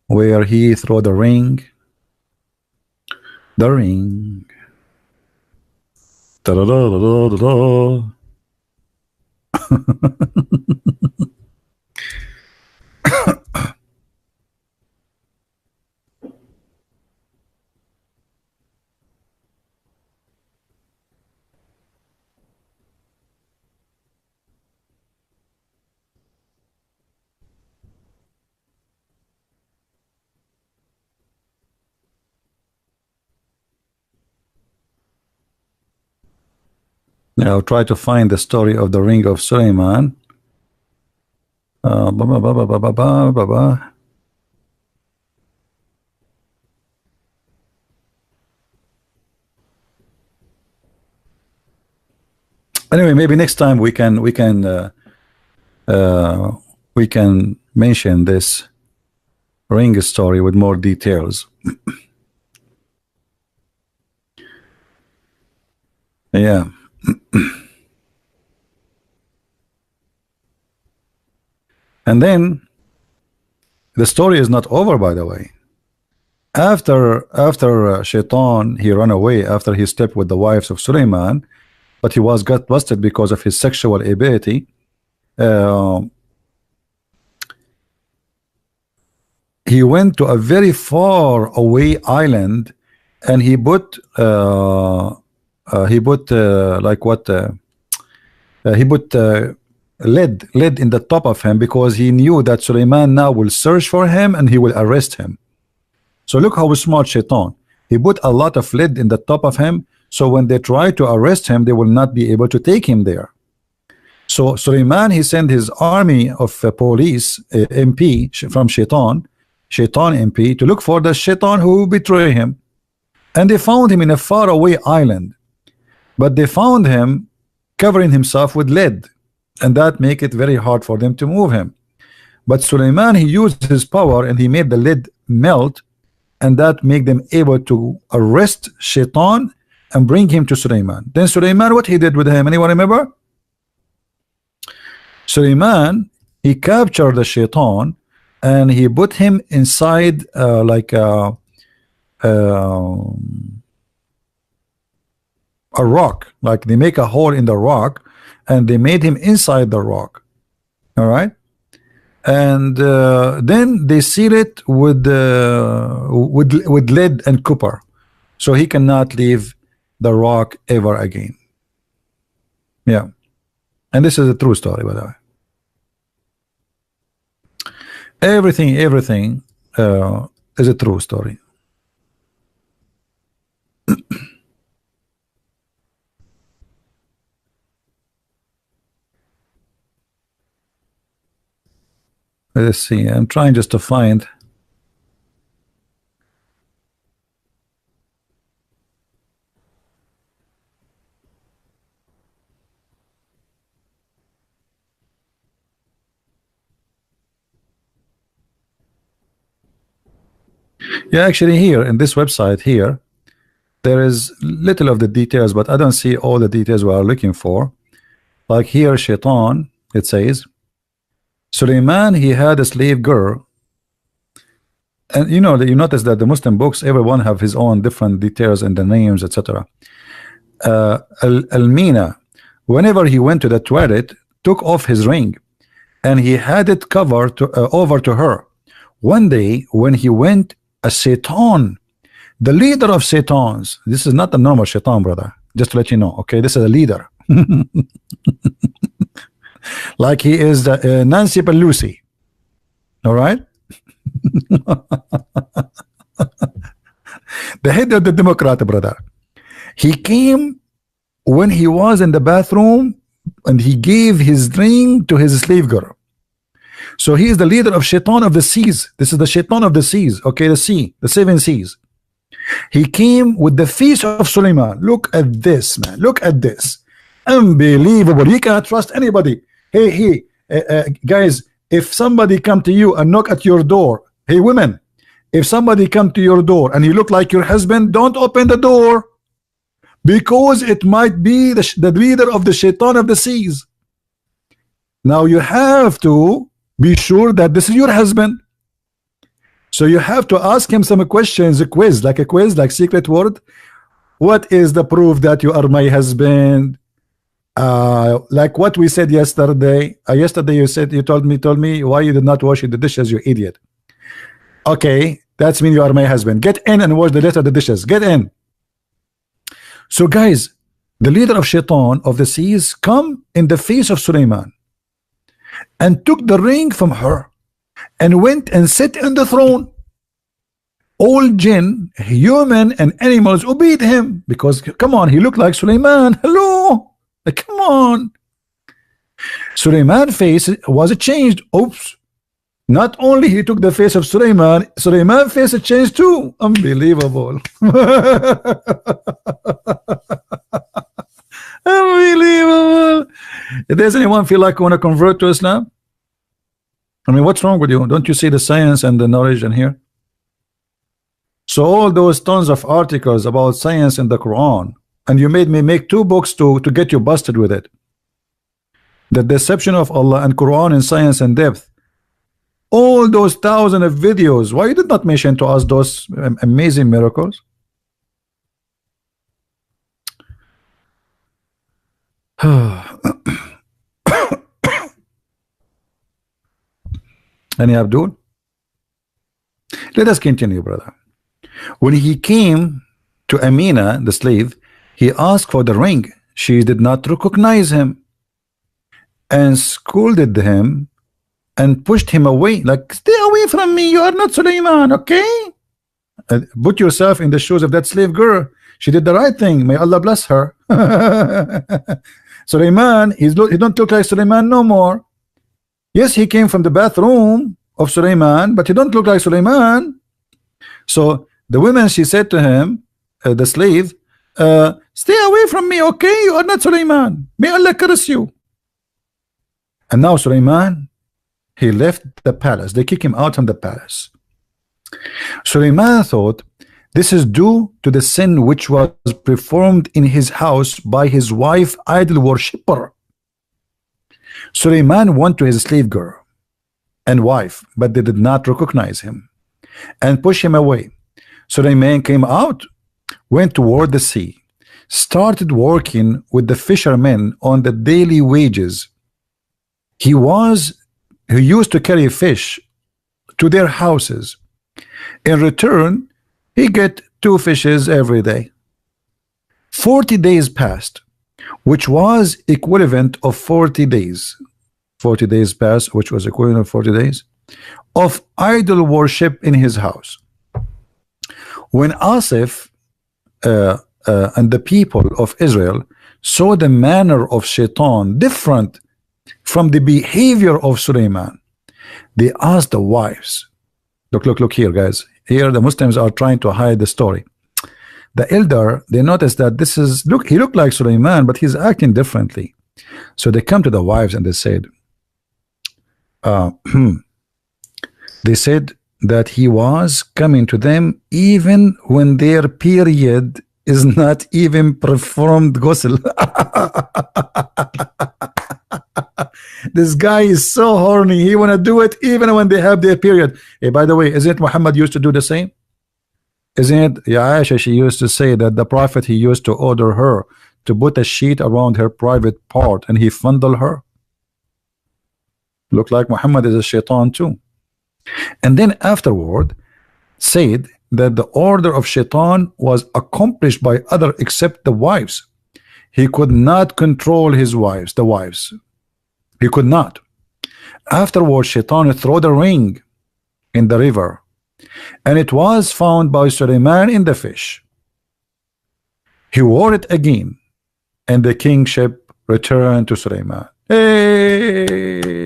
Where he threw the ring. The ring. Da -da -da -da -da -da -da. Now try to find the story of the ring of Suleiman. Ba, ba, ba, ba, ba, ba, ba, ba, ba. Anyway, maybe next time we can mention this ring story with more details. Yeah. And then the story is not over, by the way. After Shaitan, he ran away after he slept with the wives of Suleiman, but he got busted because of his sexual ability. He went to a very far away island, and he put lead in the top of him, because he knew that Suleiman now will search for him and he will arrest him. So look how smart Shaitan. He put a lot of lead in the top of him, so when they try to arrest him, they will not be able to take him there. So Suleiman, he sent his army of police, MP from Shaitan MP, to look for the Shaitan who betrayed him. And they found him in a faraway island, but they found him covering himself with lead, and that make it very hard for them to move him. But Suleiman, he used his power and he made the lead melt, and that make them able to arrest Shaitan and bring him to Suleiman. Then Suleiman, what he did with him, anyone remember? Suleiman, he captured the Shaitan and he put him inside a rock. Like they make a hole in the rock, and they made him inside the rock. All right, and then they seal it with lead and copper, so he cannot leave the rock ever again. Yeah, and this is a true story, by the way. Everything is a true story. Let's see. I'm trying just to find. Yeah, actually, here in this website here, there is little of the details, but I don't see all the details we are looking for. Like here, Shaitan, it says, Suleiman, he had a slave girl. And you know, you notice that the Muslim books, everyone have his own different details and the names, etc. Al-Mina, whenever he went to the toilet, took off his ring, and he had it covered over to her. One day, when he went, a Shaitan, the leader of Shaitans, this is not a normal Shaitan, brother, just to let you know, okay? This is a leader. Like he is the Nancy Pelosi. All right. The head of the Democrat, brother. He came when he was in the bathroom, and he gave his ring to his slave girl. So he is the leader of Shaitan of the seas. This is the Shaitan of the seas. Okay, the sea, the seven seas. He came with the face of Suleiman. Look at this, man. Look at this. Unbelievable. You can't trust anybody. Hey, guys, if somebody come to you and knock at your door, hey, women, if somebody come to your door and he look like your husband, don't open the door, because it might be the leader of the Shaitan of the seas. Now you have to be sure that this is your husband. So you have to ask him some questions, a quiz, like secret word. What is the proof that you are my husband? Like what we said yesterday. Yesterday you told me why you did not wash the dishes, you idiot. Okay, that's mean you are my husband. Get in and wash the rest of the dishes. Get in. So guys, the leader of Shaitan of the seas come in the face of Suleiman and took the ring from her and went and sat on the throne. All jinn, human and animals obeyed him, because come on, he looked like Suleiman. Hello, come on. Suleiman's face was changed. Oops. Not only he took the face of Suleiman, Suleiman's face changed too. Unbelievable. Unbelievable. Does anyone feel like want to convert to Islam? I mean, what's wrong with you? Don't you see the science and the knowledge in here? So all those tons of articles about science in the Quran, and you made me make 2 books to get you busted with it. The deception of Allah and Quran in science and depth. All those thousands of videos, why you did not mention to us those amazing miracles? Any Abdul? Let us continue, brother. When he came to Amina, the slave, he asked for the ring. She did not recognize him and scolded him and pushed him away, like, stay away from me, you are not Suleiman, okay? Put yourself in the shoes of that slave girl. She did the right thing. May Allah bless her. Suleiman, he don't look like Suleiman no more. Yes, he came from the bathroom of Suleiman, but he don't look like Suleiman. So the woman, she said to him, the slave, stay away from me, okay? You are not Suleiman. May Allah curse you. And now Suleiman, he left the palace. They kick him out from the palace. Suleiman thought this is due to the sin which was performed in his house by his wife, idol worshipper. Suleiman went to his slave girl and wife, but they did not recognize him and push him away. Suleiman came out, went toward the sea, started working with the fishermen on the daily wages. He used to carry fish to their houses. In return, he get 2 fishes every day. 40 days passed, which was equivalent of 40 days. 40 days passed, which was equivalent of 40 days of idol worship in his house. When Asif and the people of Israel saw the manner of Shaitan different from the behavior of Suleiman, they asked the wives. Look here, guys. Here the Muslims are trying to hide the story. The elder, they noticed that this is, look, he looked like Suleiman, but he's acting differently. So they come to the wives and they said, they said that he was coming to them even when their period is not even performed ghusl. This guy is so horny. He want to do it even when they have their period. Hey, by the way, isn't Muhammad used to do the same? Isn't it? Yeah, Aisha, she used to say that the Prophet, he used to order her to put a sheet around her private part and he fondle her. Look like Muhammad is a shaitan too. And then afterward said that the order of shaitan was accomplished by other except the wives. He could not control his wives, the wives. He could not. Afterwards, shaitan threw the ring in the river, and it was found by Suleiman in the fish. He wore it again, and the kingship returned to Suleiman. Hey!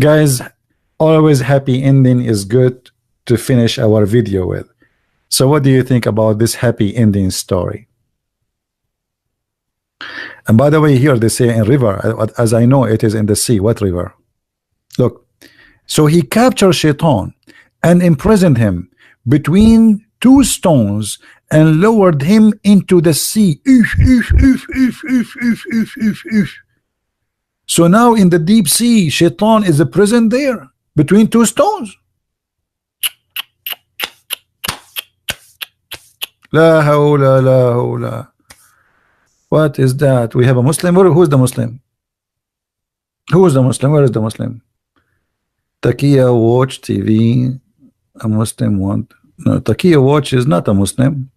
Guys, always happy ending is good to finish our video with. So what do you think about this happy ending story? And by the way, here they say in river, as I know it is in the sea. What river? Look, so he captured Shaitan and imprisoned him between 2 stones and lowered him into the sea. So now in the deep sea, Shaitan is a prison there between 2 stones. La hawla la hawla. What is that? We have a Muslim. Who's the Muslim? Who is the Muslim? Where is the Muslim? Takia watch TV. A Muslim want. No, Takia watch is not a Muslim.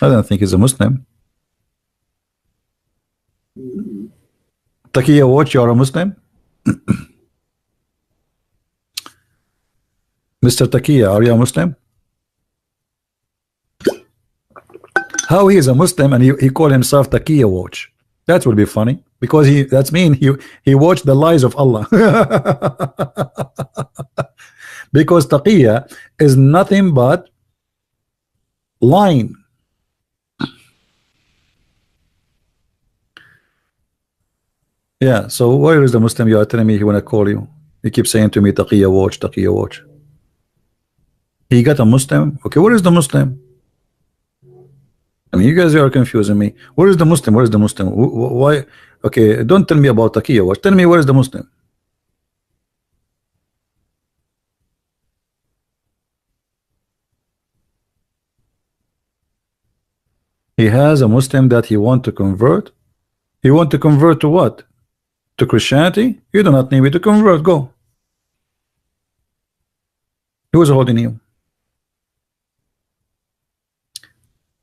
I don't think he's a Muslim. Takia watch, you're a Muslim? Mr. Takia, are you a Muslim? How he is a Muslim and he call himself Taqiya watch? That would be funny because that's mean he watched the lies of Allah. Because Taqiya is nothing but lying. Yeah, so where is the Muslim you are telling me he want to call you? He keeps saying to me Taqiya watch, Taqiya watch. He got a Muslim? Okay, where is the Muslim? I mean, you guys are confusing me. Where is the Muslim? Where is the Muslim? Why? Okay, don't tell me about Taqiya watch. Tell me where is the Muslim? He has a Muslim that he want to convert. He want to convert to what? To Christianity? You do not need me to convert. Go. Who is holding you?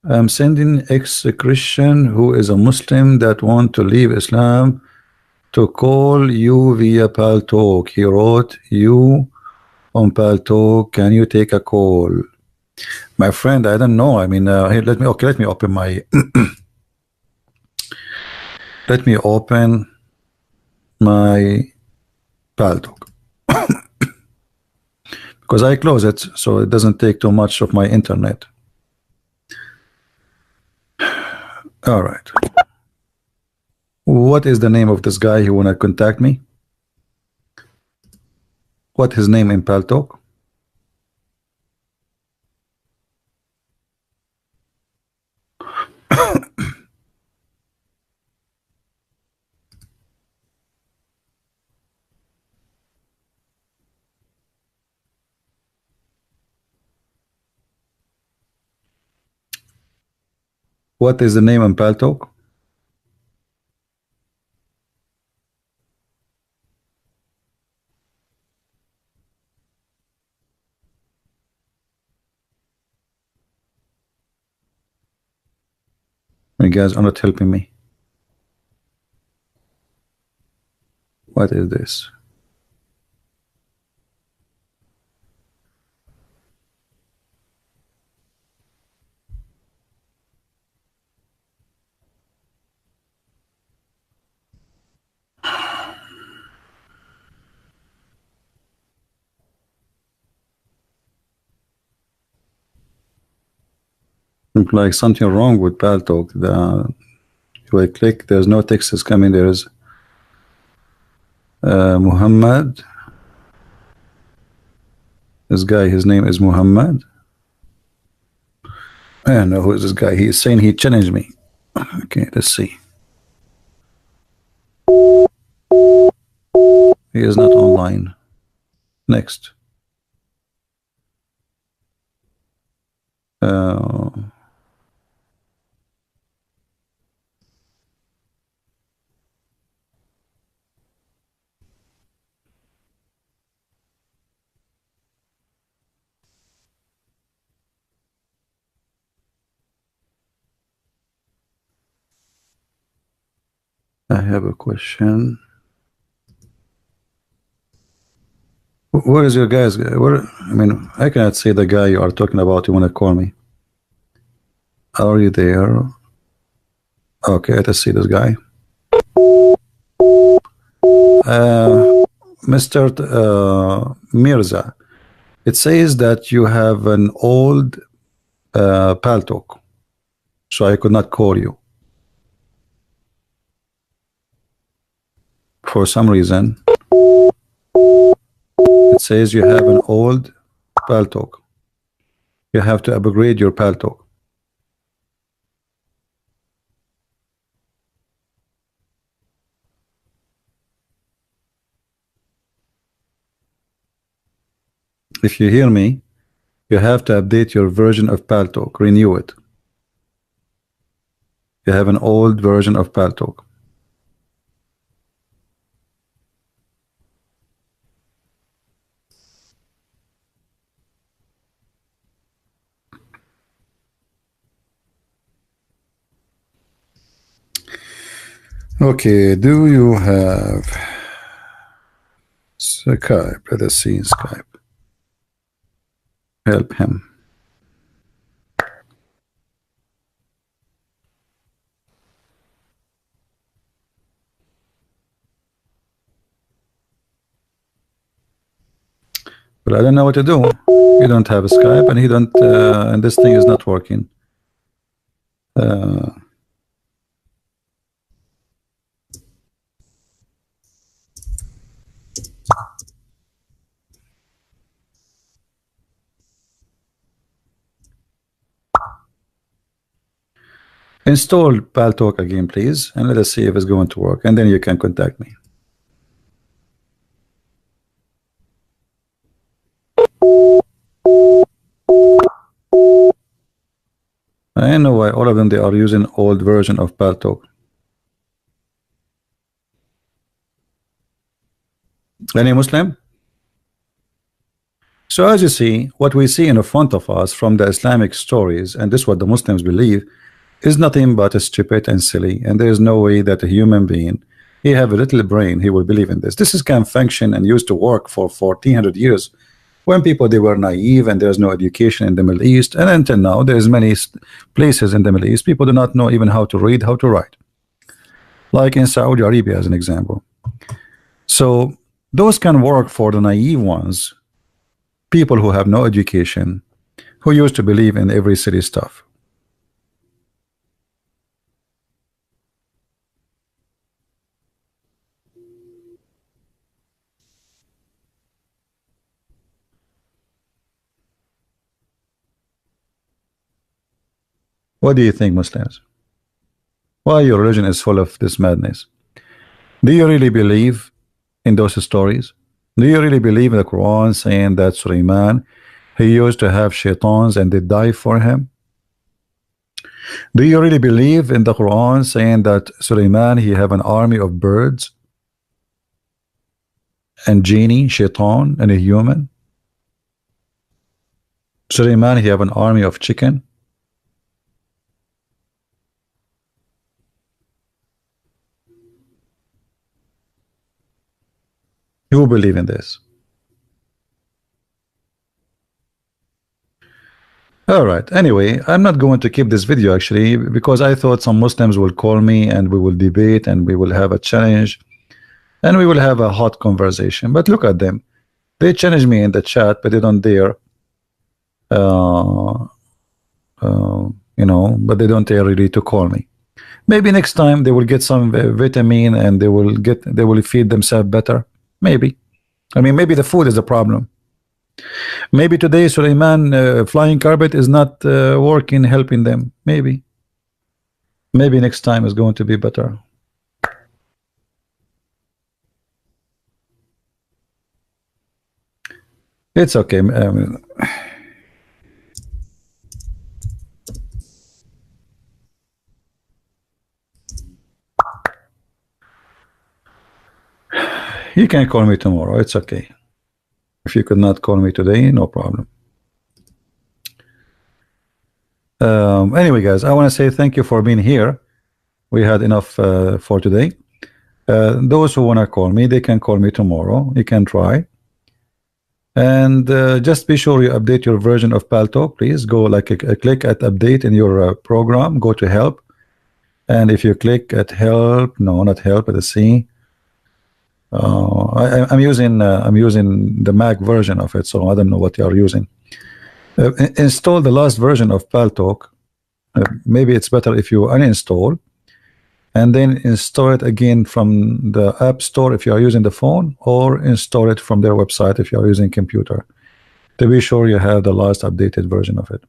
I'm sending ex-Christian who is a Muslim that want to leave Islam to call you via Paltalk. He wrote you on Paltalk. Can you take a call? My friend, I don't know. I mean, here, let me open my let me open my Paltalk because I close it so it doesn't take too much of my internet. All right. What is the name of this guy who wanna contact me? What his name in Paltalk? What is the name on Paltalk? You guys are not helping me. What is this? Looks like something wrong with Paltalk. If I click, there's no text is coming. There's Muhammad. This guy, his name is Muhammad. I don't know who is this guy. He's saying he challenged me. Okay, let's see. He is not online. Next. I have a question. Where is your guys? Where? I mean, I cannot see the guy you are talking about. You want to call me? Are you there? Okay, let's see this guy. Mr. Mirza, it says that you have an old Paltalk, so I could not call you. For some reason, it says you have an old Paltalk. You have to upgrade your Paltalk. If you hear me, you have to update your version of Paltalk, renew it. You have an old version of Paltalk. Okay, do you have Skype? Let us see Skype. Help him. But I don't know what to do. You don't have a Skype, and he don't, and this thing is not working. Install Paltalk again, please, and let us see if it's going to work, and then you can contact me. I know why all of them, they are using old version of Paltalk. Any Muslim? So as you see, what we see in front of us from the Islamic stories, and this is what the Muslims believe, is nothing but stupid and silly, and there is no way that a human being, he have a little brain, he will believe in this. This is can function and used to work for 1400 years when people, they were naive and there's no education in the Middle East, and until now there's many places in the Middle East people do not know even how to read, how to write, like in Saudi Arabia as an example. So those can work for the naive ones, people who have no education, who used to believe in every silly stuff. What do you think, Muslims? Why your religion is full of this madness? Do you really believe in those stories? Do you really believe in the Quran saying that Sulaiman, he used to have shaitans and they die for him? Do you really believe in the Quran saying that Suleiman he have an army of birds and genie, shaitan, and a human? Suleiman he have an army of chicken? Who believe in this? All right. Anyway, I'm not going to keep this video actually because I thought some Muslims will call me and we will debate and we will have a challenge and we will have a hot conversation. But look at them. They challenge me in the chat, but they don't dare. You know, but they don't dare really to call me. Maybe next time they will get some vitamin and they will feed themselves better. Maybe. I mean, maybe the food is the problem. Maybe today Suleiman flying carpet is not working, helping them. Maybe next time is going to be better. It's okay. You can call me tomorrow. It's okay. If you could not call me today, no problem. Anyway, guys, I want to say thank you for being here. We had enough for today. Those who want to call me, they can call me tomorrow. You can try. And just be sure you update your version of Paltalk. Please go like click at update in your program. Go to help. And if you click at help, no, not help, at the C. I'm using the Mac version of it, so I don't know what you are using. Install the last version of Paltalk. Maybe it's better if you uninstall and then install it again from the App Store if you are using the phone, or install it from their website if you are using computer, to be sure you have the last updated version of it.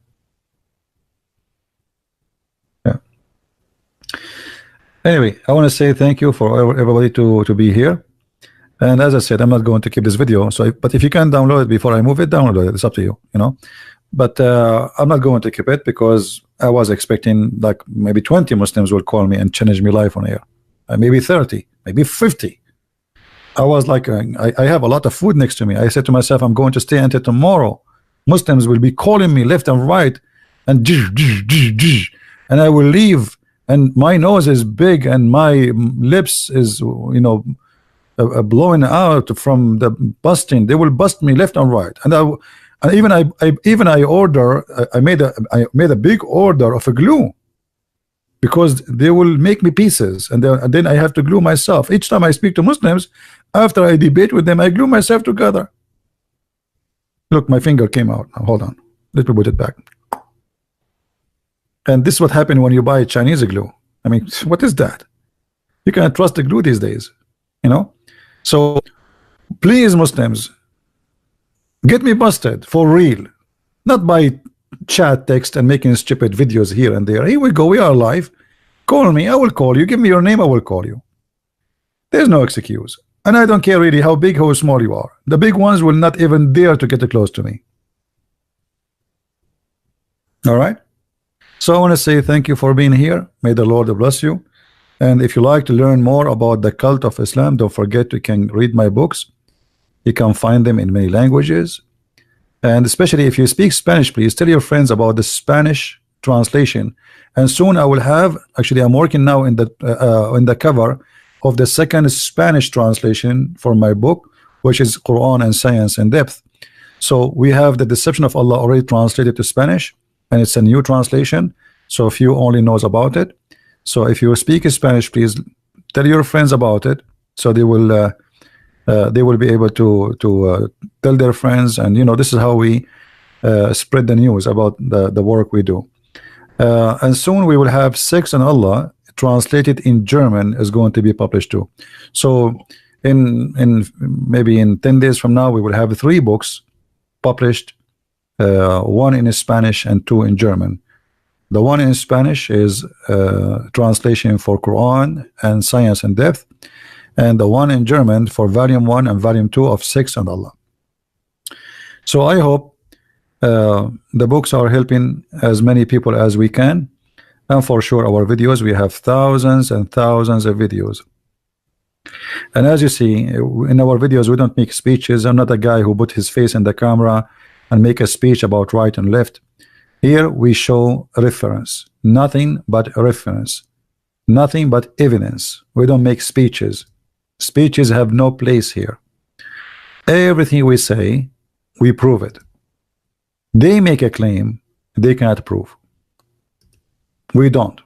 Yeah. Anyway, I want to say thank you for everybody to be here. And as I said, I'm not going to keep this video. So, but if you can download it before I move it, download it. It's up to you, you know. But I'm not going to keep it because I was expecting like maybe 20 Muslims will call me and challenge me live on air. Maybe 30, maybe 50. I was like, I have a lot of food next to me. I said to myself, I'm going to stay until tomorrow. Muslims will be calling me left and right, and I will leave. And my nose is big, and my lips is, you know, blowing out from the busting. They will bust me left and right, and I order. I made a big order of a glue because they will make me pieces, and then I have to glue myself. Each time I speak to Muslims, after I debate with them, I glue myself together. Look, my finger came out. Now, hold on. Let me put it back. And this is what happened when you buy Chinese glue. I mean, what is that? You cannot trust the glue these days, you know. So please, Muslims, get me busted for real, not by chat text and making stupid videos here and there. Here we go, we are live. Call me, I will call you. Give me your name, I will call you. There's no excuse. And I don't care really how big, how small you are. The big ones will not even dare to get close to me. All right. So I want to say thank you for being here. May the Lord bless you. And if you like to learn more about the cult of Islam, don't forget you can read my books. You can find them in many languages. And especially if you speak Spanish, please tell your friends about the Spanish translation. And soon I will have, actually I'm working now in the cover of the second Spanish translation for my book, which is Quran and Science in Depth. So we have the Deception of Allah already translated to Spanish, and it's a new translation, so few only knows about it. So if you speak Spanish, please tell your friends about it, so they will be able to tell their friends. And you know, this is how we spread the news about the work we do. And soon we will have Secrets on Allah translated in German is going to be published too. So in maybe in 10 days from now, we will have 3 books published, 1 in Spanish and 2 in German. The one in Spanish is translation for Quran and Science in Depth, and the one in German for volume 1 and volume 2 of Secrets on Allah. So I hope the books are helping as many people as we can. And for sure, our videos, we have thousands and thousands of videos. And as you see, in our videos, we don't make speeches. I'm not a guy who put his face in the camera and make a speech about right and left. Here we show reference, nothing but reference, nothing but evidence. We don't make speeches. Speeches have no place here. Everything we say, we prove it. They make a claim they cannot prove. We don't.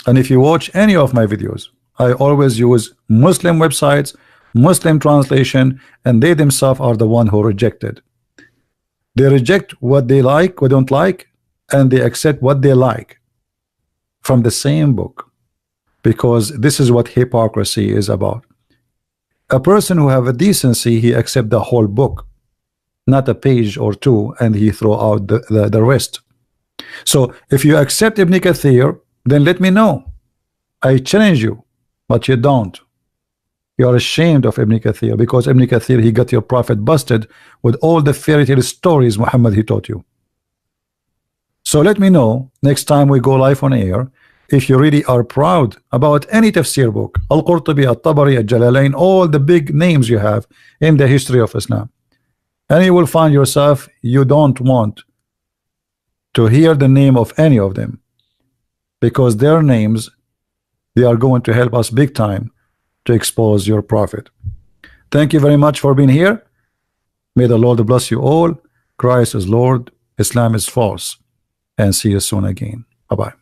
And if you watch any of my videos, I always use Muslim websites, Muslim translation, and they themselves are the one who rejected. They reject what they like, what don't like, and they accept what they like from the same book, because this is what hypocrisy is about. A person who have a decency, he accept the whole book, not a page or two, and he throw out the rest. So if you accept Ibn Kathir, then let me know. I challenge you, but you don't. You are ashamed of Ibn Kathir, because Ibn Kathir, he got your prophet busted with all the fairy tale stories Muhammad he taught you. So let me know next time we go live on air if you really are proud about any tafsir book, Al-Qurtubi, Al-Tabari, Al-Jalalain, all the big names you have in the history of Islam. And you will find yourself, you don't want to hear the name of any of them, because their names, they are going to help us big time to expose your prophet. Thank you very much for being here. May the Lord bless you all. Christ is Lord, Islam is false, and see you soon again. Bye-bye.